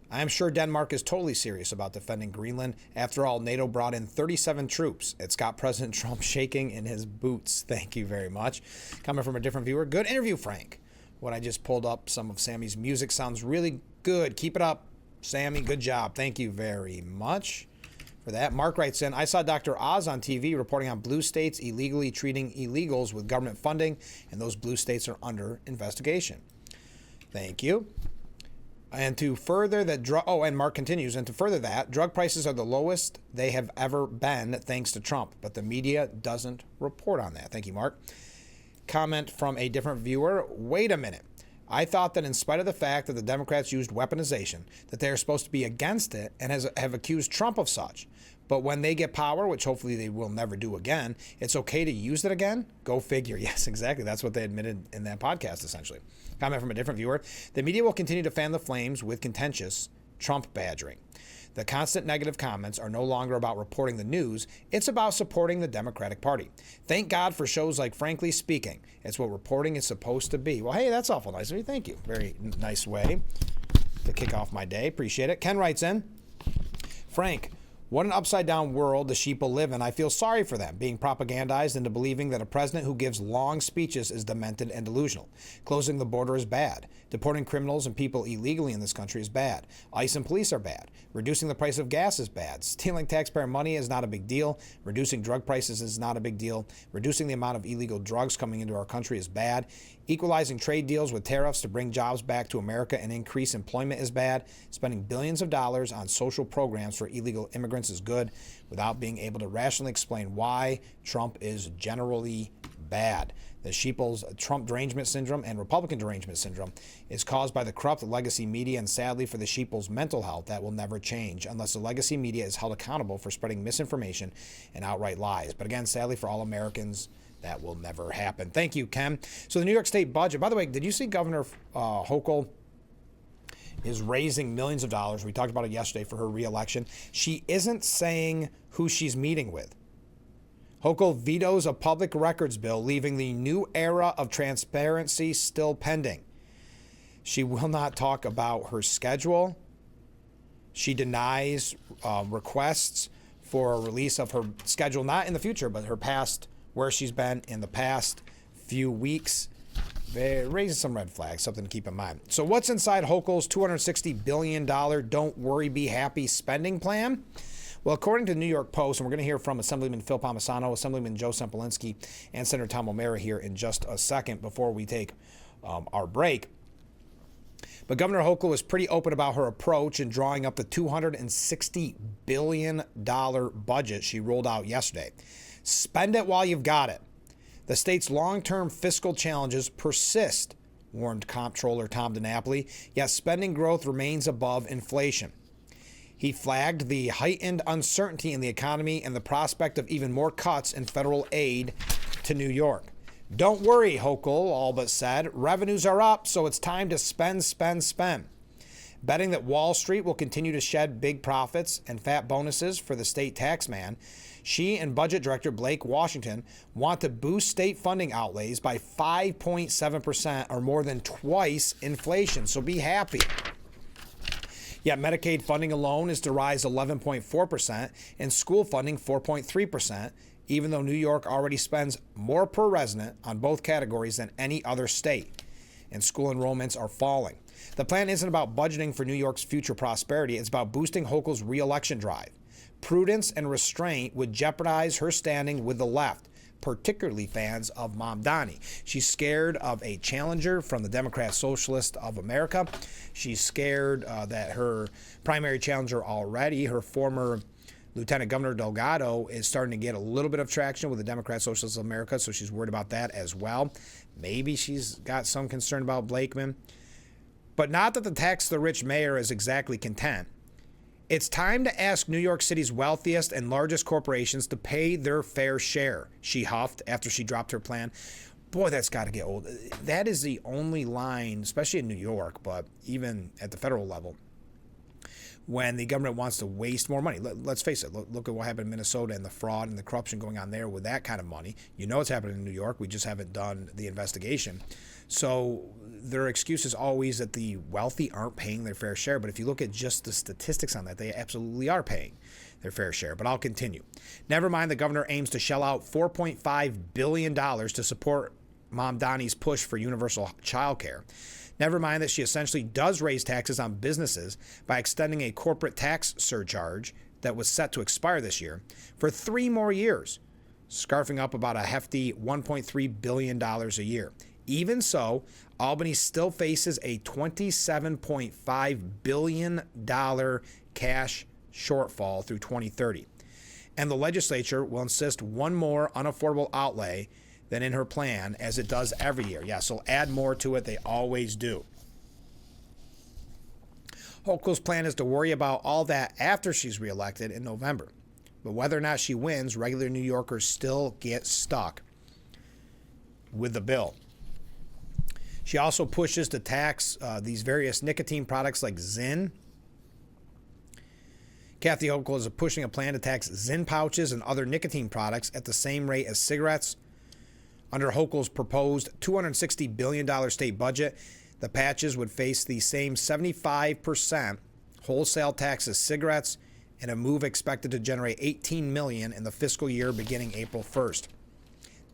I am sure Denmark is totally serious about defending Greenland. After all, NATO brought in 37 troops. It's got President Trump shaking in his boots. Thank you very much. Coming from a different viewer. Good interview, Frank. What I just pulled up, some of Sammy's music sounds really good. Keep it up, Sammy. Good job. Thank you very much for that. Mark writes in, I saw Dr. Oz on TV reporting on blue states illegally treating illegals with government funding, and those blue states are under investigation. Thank you. And to further that and Mark continues, and to further that, drug prices are the lowest they have ever been thanks to Trump, but the media doesn't report on that. Thank you, Mark. Comment from a different viewer. Wait a minute. I thought that in spite of the fact that the Democrats used weaponization, that they are supposed to be against it and have accused Trump of such. But when they get power, which hopefully they will never do again, it's okay to use it again? Go figure. Yes, exactly. That's what they admitted in that podcast, essentially. Comment from a different viewer. The media will continue to fan the flames with contentious Trump badgering. The constant negative comments are no longer about reporting the news. It's about supporting the Democratic Party. Thank God for shows like Frankly Speaking. It's what reporting is supposed to be. Well, hey, that's awful nice of you. Thank you. Very nice way to kick off my day. Appreciate it. Ken writes in, Frank, what an upside-down world the sheeple live in. I feel sorry for them, being propagandized into believing that a president who gives long speeches is demented and delusional. Closing the border is bad. Deporting criminals and people illegally in this country is bad. ICE and police are bad. Reducing the price of gas is bad. Stealing taxpayer money is not a big deal. Reducing drug prices is not a big deal. Reducing the amount of illegal drugs coming into our country is bad. Equalizing trade deals with tariffs to bring jobs back to America and increase employment is bad. Spending billions of dollars on social programs for illegal immigrants is good, without being able to rationally explain why Trump is generally bad. The sheeple's Trump derangement syndrome and Republican derangement syndrome is caused by the corrupt legacy media, and sadly for the sheeple's mental health, that will never change unless the legacy media is held accountable for spreading misinformation and outright lies. But again, sadly for all Americans, that will never happen. Thank you, Ken. So the New York State budget, by the way, did you see Governor Hochul is raising millions of dollars? We talked about it yesterday for her reelection. She isn't saying who she's meeting with. Hochul vetoes a public records bill, leaving the new era of transparency still pending. She will not talk about her schedule. She denies requests for a release of her schedule, not in the future, but her past, where she's been in the past few weeks. Raises some red flags, something to keep in mind. So what's inside Hochul's $260 billion Don't Worry, Be Happy spending plan? Well, according to the New York Post, and we're going to hear from Assemblyman Phil Palmisano, Assemblyman Joe Sempolinski, and Senator Tom O'Mara here in just a second before we take our break. But Governor Hochul was pretty open about her approach in drawing up the $260 billion budget she rolled out yesterday. Spend it while you've got it. The state's long-term fiscal challenges persist, warned Comptroller Tom DiNapoli, yet spending growth remains above inflation. He flagged the heightened uncertainty in the economy and the prospect of even more cuts in federal aid to New York. Don't worry, Hochul all but said. Revenues are up, so it's time to spend, spend, spend. Betting that Wall Street will continue to shed big profits and fat bonuses for the state tax man, she and Budget Director Blake Washington want to boost state funding outlays by 5.7%, or more than twice inflation. So be happy. Yet Medicaid funding alone is to rise 11.4% and school funding 4.3%, even though New York already spends more per resident on both categories than any other state, and school enrollments are falling. The plan isn't about budgeting for New York's future prosperity. It's about boosting Hochul's re-election drive. Prudence and restraint would jeopardize her standing with the left, particularly fans of Mamdani. She's scared of a challenger from the Democrat Socialist of America. She's scared that her primary challenger already, her former Lieutenant Governor Delgado, is starting to get a little bit of traction with the Democrat Socialists of America, so she's worried about that as well. Maybe she's got some concern about Blakeman. But not that the tax-the-rich mayor is exactly content. It's time to ask New York City's wealthiest and largest corporations to pay their fair share, she huffed after she dropped her plan. Boy, that's got to get old. That is the only line, especially in New York, but even at the federal level, when the government wants to waste more money. Let's face it. Look at what happened in Minnesota and the fraud and the corruption going on there with that kind of money. You know it's happening in New York. We just haven't done the investigation. So their excuse is always that the wealthy aren't paying their fair share. But if you look at just the statistics on that, they absolutely are paying their fair share. But I'll continue. Never mind, the governor aims to shell out $4.5 billion to support Mamdani's push for universal child care. Never mind that she essentially does raise taxes on businesses by extending a corporate tax surcharge that was set to expire this year for 3 more years, scarfing up about a hefty $1.3 billion a year. Even so, Albany still faces a $27.5 billion cash shortfall through 2030. And the legislature will insist one more unaffordable outlay than in her plan, as it does every year. Yeah, so add more to it. They always do. Hochul's plan is to worry about all that after she's reelected in November. But whether or not she wins, regular New Yorkers still get stuck with the bill. She also pushes to tax these various nicotine products like Zyn. Kathy Hochul is pushing a plan to tax Zyn pouches and other nicotine products at the same rate as cigarettes. Under Hochul's proposed $260 billion state budget, the patches would face the same 75% wholesale tax as cigarettes, and a move expected to generate $18 million in the fiscal year beginning April 1st.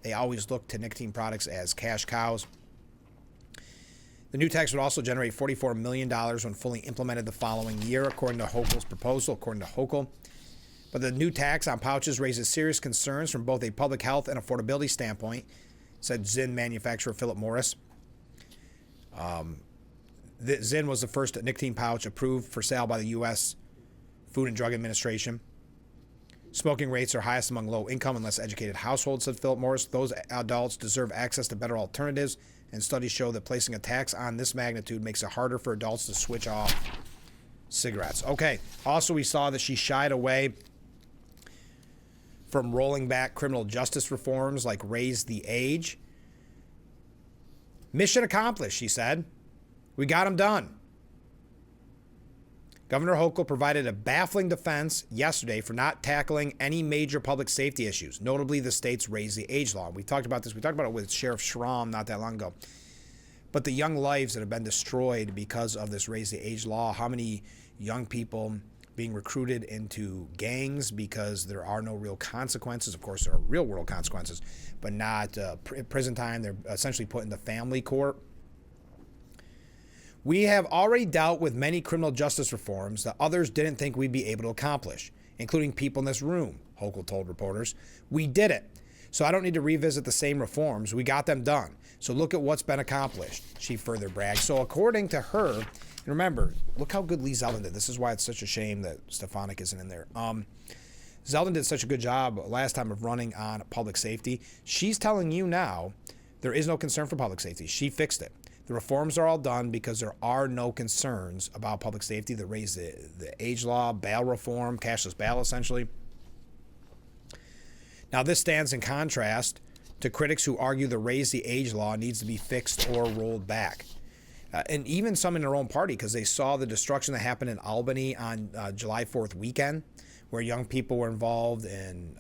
They always look to nicotine products as cash cows. The new tax would also generate $44 million when fully implemented the following year, according to Hochul's proposal, according to Hochul. But the new tax on pouches raises serious concerns from both a public health and affordability standpoint, said Zyn manufacturer Philip Morris. Zyn was the first nicotine pouch approved for sale by the U.S. Food and Drug Administration. Smoking rates are highest among low-income and less educated households, said Philip Morris. Those adults deserve access to better alternatives, and studies show that placing a tax on this magnitude makes it harder for adults to switch off cigarettes. Okay, also we saw that she shied away from rolling back criminal justice reforms like raise the age. Mission accomplished, she said. We got them done. Governor Hochul provided a baffling defense yesterday for not tackling any major public safety issues, notably the state's raise the age law. We talked about this. We talked about it with Sheriff Schramm not that long ago. But the young lives that have been destroyed because of this raise the age law, how many young people being recruited into gangs because there are no real consequences. Of course, there are real world consequences, but not prison time. They're essentially put into family court. We have already dealt with many criminal justice reforms that others didn't think we'd be able to accomplish, including people in this room, Hochul told reporters. We did it. So I don't need to revisit the same reforms. We got them done. So look at what's been accomplished, she further bragged. So according to her, and remember, look how good Lee Zeldin did. This is why it's such a shame that Stefanik isn't in there. Zeldin did such a good job last time of running on public safety. She's telling you now there is no concern for public safety. She fixed it. The reforms are all done because there are no concerns about public safety. They raised the age law, bail reform, cashless bail, essentially. Now, this stands in contrast to critics who argue the raise the age law needs to be fixed or rolled back. And even some in their own party, because they saw the destruction that happened in Albany on July 4th weekend, where young people were involved in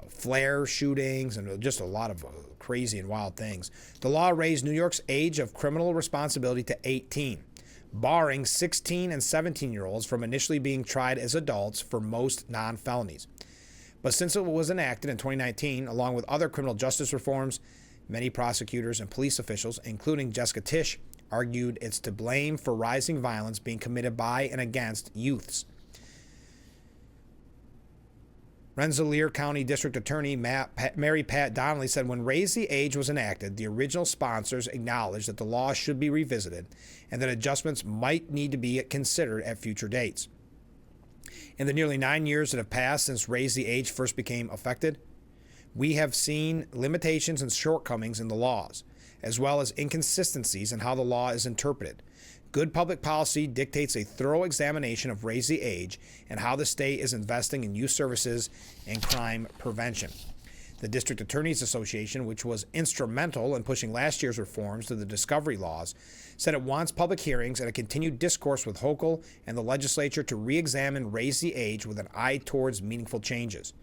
flare shootings and just a lot of crazy and wild things. The law raised New York's age of criminal responsibility to 18, barring 16 and 17-year-olds from initially being tried as adults for most non-felonies. But since it was enacted in 2019, along with other criminal justice reforms, many prosecutors and police officials, including Jessica Tisch, argued it's to blame for rising violence being committed by and against youths. Rensselaer County District Attorney Mary Pat Donnelly said when Raise the Age was enacted, the original sponsors acknowledged that the law should be revisited and that adjustments might need to be considered at future dates. In the nearly 9 years that have passed since Raise the Age first became effective, we have seen limitations and shortcomings in the laws, as well as inconsistencies in how the law is interpreted. Good public policy dictates a thorough examination of Raise the Age and how the state is investing in youth services and crime prevention. The District Attorneys Association, which was instrumental in pushing last year's reforms to the discovery laws, said it wants public hearings and a continued discourse with Hochul and the legislature to re-examine Raise the Age with an eye towards meaningful changes.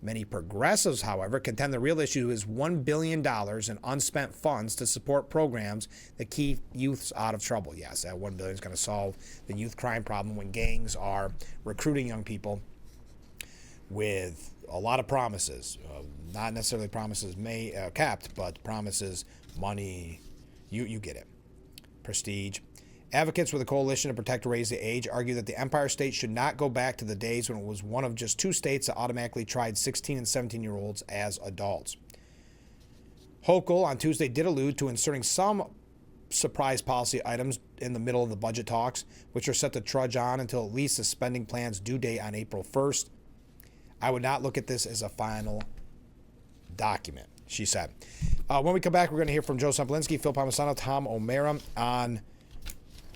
Many progressives, however, contend the real issue is $1 billion in unspent funds to support programs that keep youths out of trouble. Yes, that $1 billion is going to solve the youth crime problem when gangs are recruiting young people with a lot of promises. Not necessarily promises capped, but promises, money, you get it. Prestige. Advocates with the Coalition to Protect Raise the Age argue that the Empire State should not go back to the days when it was one of just 2 states that automatically tried 16 and 17-year-olds as adults. Hochul on Tuesday did allude to inserting some surprise policy items in the middle of the budget talks, which are set to trudge on until at least the spending plan's due date on April 1st. I would not look at this as a final document, she said. When we come back, we're going to hear from Joe Semplinsky, Phil Palmisano, Tom O'Mara on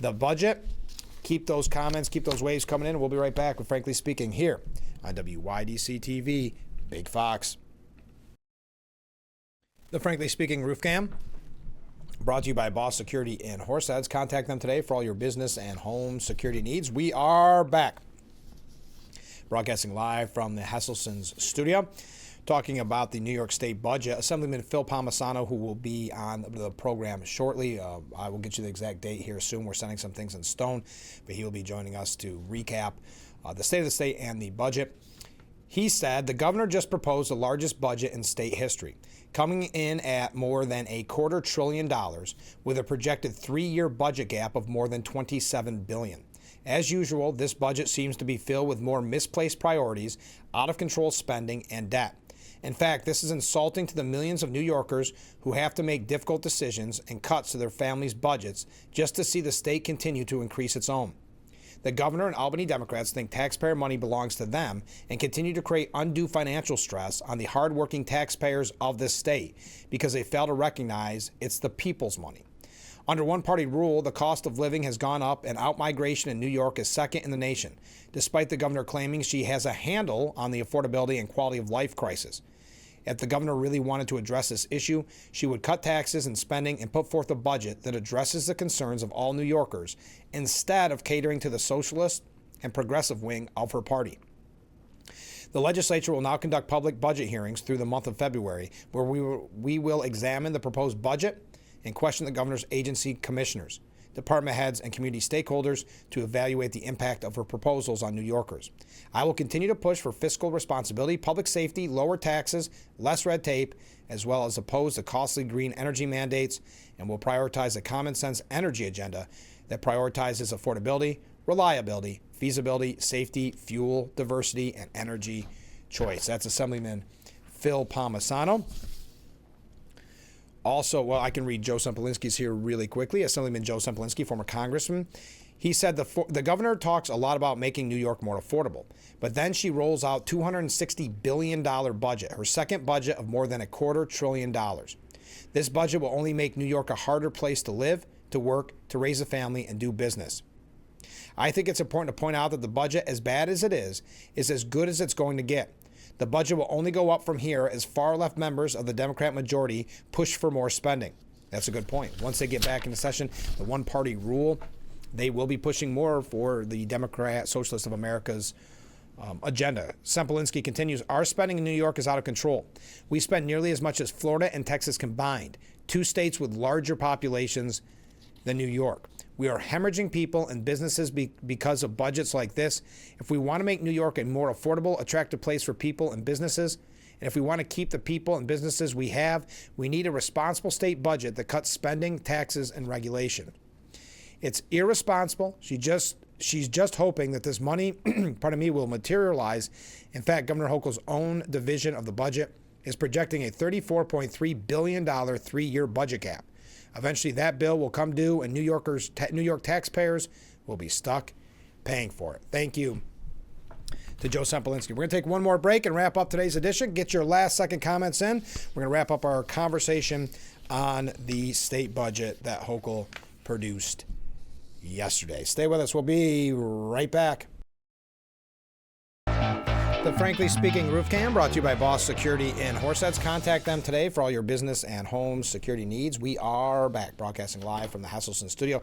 the budget. Keep those comments, keep those waves coming in. We'll be right back with Frankly Speaking here on WYDC TV, Big Fox. The Frankly Speaking Roof Cam, brought to you by Boss Security in Horseheads. Contact them today for all your business and home security needs. We are back, broadcasting live from the Hesselson's studio, talking about the New York State budget. Assemblyman Phil Palmisano, who will be on the program shortly. I will get you the exact date here soon. We're sending some things in stone, but he will be joining us to recap the state of the state and the budget. He said the governor just proposed the largest budget in state history, coming in at more than $250 billion with a projected 3-year budget gap of more than $27 billion. As usual, this budget seems to be filled with more misplaced priorities, out-of-control spending, and debt. In fact, this is insulting to the millions of New Yorkers who have to make difficult decisions and cuts to their families' budgets just to see the state continue to increase its own. The governor and Albany Democrats think taxpayer money belongs to them and continue to create undue financial stress on the hardworking taxpayers of this state because they fail to recognize it's the people's money. Under one-party rule, the cost of living has gone up and outmigration in New York is second in the nation, despite the governor claiming she has a handle on the affordability and quality of life crisis. If the governor really wanted to address this issue, she would cut taxes and spending and put forth a budget that addresses the concerns of all New Yorkers instead of catering to the socialist and progressive wing of her party. The legislature will now conduct public budget hearings through the month of February, where we will examine the proposed budget and question the governor's agency commissioners, department heads, and community stakeholders to evaluate the impact of her proposals on New Yorkers. I will continue to push for fiscal responsibility, public safety, lower taxes, less red tape, as well as oppose the costly green energy mandates, and will prioritize a common-sense energy agenda that prioritizes affordability, reliability, feasibility, safety, fuel, diversity, and energy choice. That's Assemblyman Phil Palmisano. Also, well, I can read Joe Semplinsky's here really quickly. Assemblyman Joe Semplinsky, former congressman, he said the governor talks a lot about making New York more affordable, but then she rolls out $260 billion budget, her second budget of more than $250 billion. This budget will only make New York a harder place to live, to work, to raise a family, and do business. I think it's important to point out that the budget, as bad as it is as good as it's going to get. The budget will only go up from here as far-left members of the Democrat majority push for more spending. That's a good point. Once they get back into session, the one-party rule, they will be pushing more for the Democrat Socialist of America's agenda. Semplinsky continues, our spending in New York is out of control. We spend nearly as much as Florida and Texas combined, two states with larger populations than New York. We are hemorrhaging people and businesses because of budgets like this. If we want to make New York a more affordable, attractive place for people and businesses, and if we want to keep the people and businesses we have, we need a responsible state budget that cuts spending, taxes, and regulation. It's irresponsible. She's just hoping that this money, will materialize. In fact, Governor Hochul's own division of the budget is projecting a $34.3 billion 3-year budget gap. Eventually, that bill will come due, and New York taxpayers will be stuck paying for it. Thank you to Joe Semplinsky. We're going to take one more break and wrap up today's edition. Get your last-second comments in. We're going to wrap up our conversation on the state budget that Hochul produced yesterday. Stay with us. We'll be right back. The Frankly Speaking Roof Cam, brought to you by Boss Security in Horseheads. Contact them today for all your business and home security needs. We are back, broadcasting live from the Hesselson studio,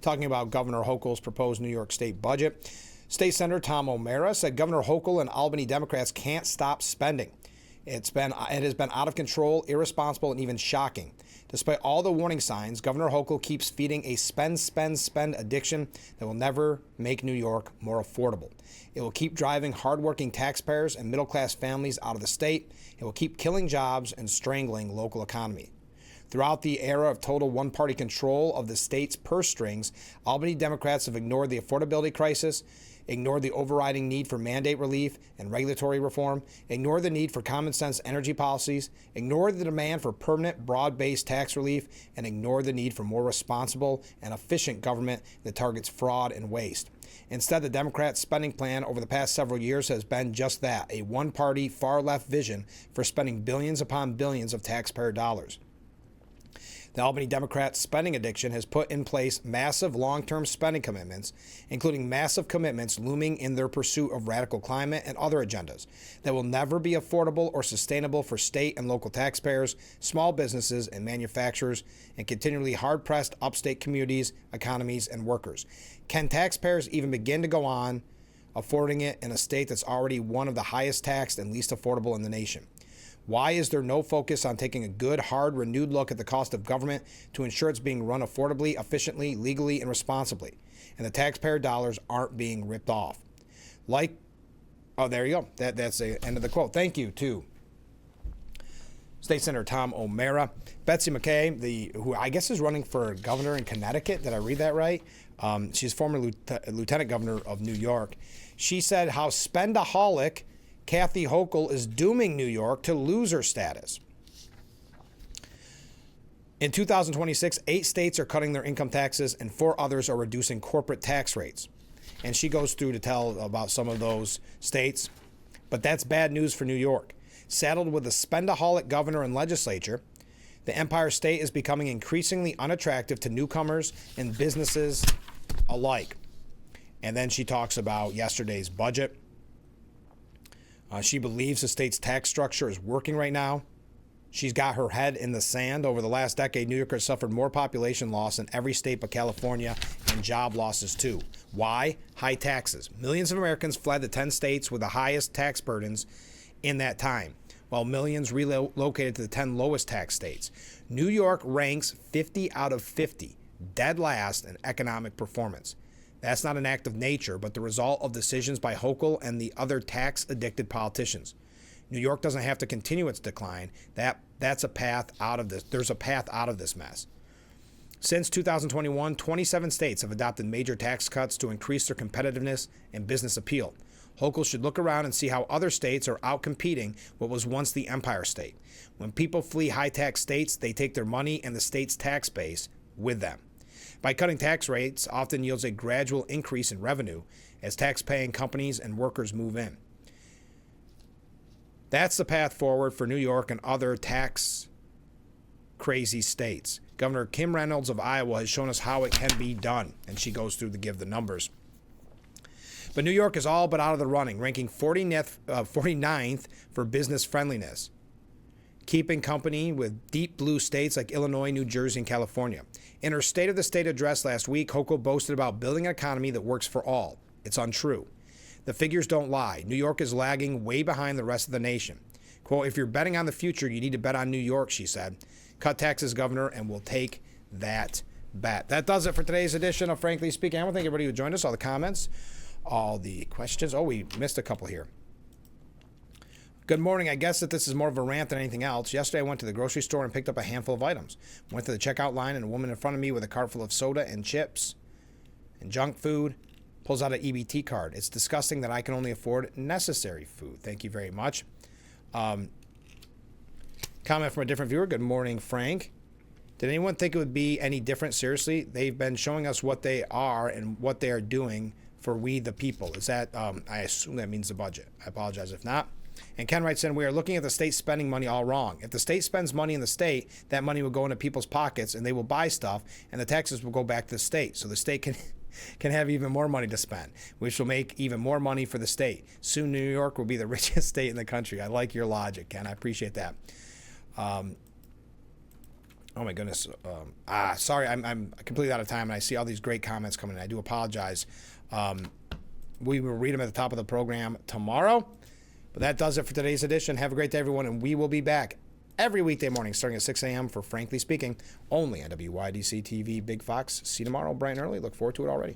talking about Governor Hochul's proposed New York State budget. State Senator Tom O'Mara said Governor Hochul and Albany Democrats can't stop spending. It has been out of control, irresponsible, and even shocking. Despite all the warning signs, Governor Hochul keeps feeding a spend addiction that will never make New York more affordable. It will keep driving hardworking taxpayers and middle-class families out of the state. It will keep killing jobs and strangling local economy. Throughout the era of total one-party control of the state's purse strings, Albany Democrats have ignored the affordability crisis, ignored the overriding need for mandate relief and regulatory reform, ignored the need for common-sense energy policies, ignored the demand for permanent, broad-based tax relief, and ignored the need for more responsible and efficient government that targets fraud and waste. Instead, the Democrats' spending plan over the past several years has been just that, a one-party, far-left vision for spending billions upon billions of taxpayer dollars. The Albany Democrats' spending addiction has put in place massive long-term spending commitments, including massive commitments looming in their pursuit of radical climate and other agendas that will never be affordable or sustainable for state and local taxpayers, small businesses and manufacturers, and continually hard-pressed upstate communities, economies, and workers. Can taxpayers even begin to go on affording it in a state that's already one of the highest taxed and least affordable in the nation? Why is there no focus on taking a good, hard, renewed look at the cost of government to ensure it's being run affordably, efficiently, legally, and responsibly, and the taxpayer dollars aren't being ripped off? There you go. That's the end of the quote. Thank you to State Senator Tom O'Mara. Betsy McKay, who I guess is running for governor in Connecticut. Did I read that right? She's former lieutenant governor of New York. She said how spendaholic Kathy Hochul is dooming New York to loser status. In 2026, 8 states are cutting their income taxes and 4 others are reducing corporate tax rates. And she goes through to tell about some of those states. But that's bad news for New York. Saddled with a spendaholic governor and legislature, the Empire State is becoming increasingly unattractive to newcomers and businesses alike. And then she talks about yesterday's budget. She believes the state's tax structure is working right now. She's got her head in the sand. Over the last decade, New York has suffered more population loss than every state but California, and job losses too. Why? High taxes. Millions of Americans fled the 10 states with the highest tax burdens in that time, while millions relocated to the 10 lowest tax states. New York ranks 50 out of 50, dead last in economic performance. That's not an act of nature, but the result of decisions by Hochul and the other tax-addicted politicians. New York doesn't have to continue its decline. That's a path out of this. There's a path out of this mess. Since 2021, 27 states have adopted major tax cuts to increase their competitiveness and business appeal. Hochul should look around and see how other states are outcompeting what was once the Empire State. When people flee high-tax states, they take their money and the state's tax base with them. By cutting tax rates often yields a gradual increase in revenue as tax-paying companies and workers move in. That's the path forward for New York and other tax-crazy states. Governor Kim Reynolds of Iowa has shown us how it can be done, and she goes through to give the numbers. But New York is all but out of the running, ranking 49th for business friendliness, keeping company with deep blue states like Illinois, New Jersey, and California. In her State of the State address last week, Hochul boasted about building an economy that works for all. It's untrue. The figures don't lie. New York is lagging way behind the rest of the nation. Quote, if you're betting on the future, you need to bet on New York, she said. Cut taxes, Governor, and we'll take that bet. That does it for today's edition of Frankly Speaking. I want to thank everybody who joined us, all the comments, all the questions. Oh, we missed a couple here. Good morning. I guess that this is more of a rant than anything else. Yesterday, I went to the grocery store and picked up a handful of items. Went to the checkout line, and a woman in front of me with a cart full of soda and chips and junk food pulls out an EBT card. It's disgusting that I can only afford necessary food. Thank you very much. Comment from a different viewer. Good morning, Frank. Did anyone think it would be any different? Seriously, they've been showing us what they are and what they are doing for we the people. Is that, I assume that means the budget. I apologize if not. And Ken writes in, we are looking at the state spending money all wrong. If the state spends money in the state, that money will go into people's pockets and they will buy stuff and the taxes will go back to the state. So the state can have even more money to spend, which will make even more money for the state. Soon New York will be the richest state in the country. I like your logic, Ken. I appreciate that. Oh my goodness. Sorry, I'm completely out of time and I see all these great comments coming in. I do apologize. We will read them at the top of the program tomorrow. But that does it for today's edition. Have a great day, everyone, and we will be back every weekday morning starting at 6 a.m. for Frankly Speaking, only on WYDC TV Big Fox. See you tomorrow bright and early. Look forward to it already.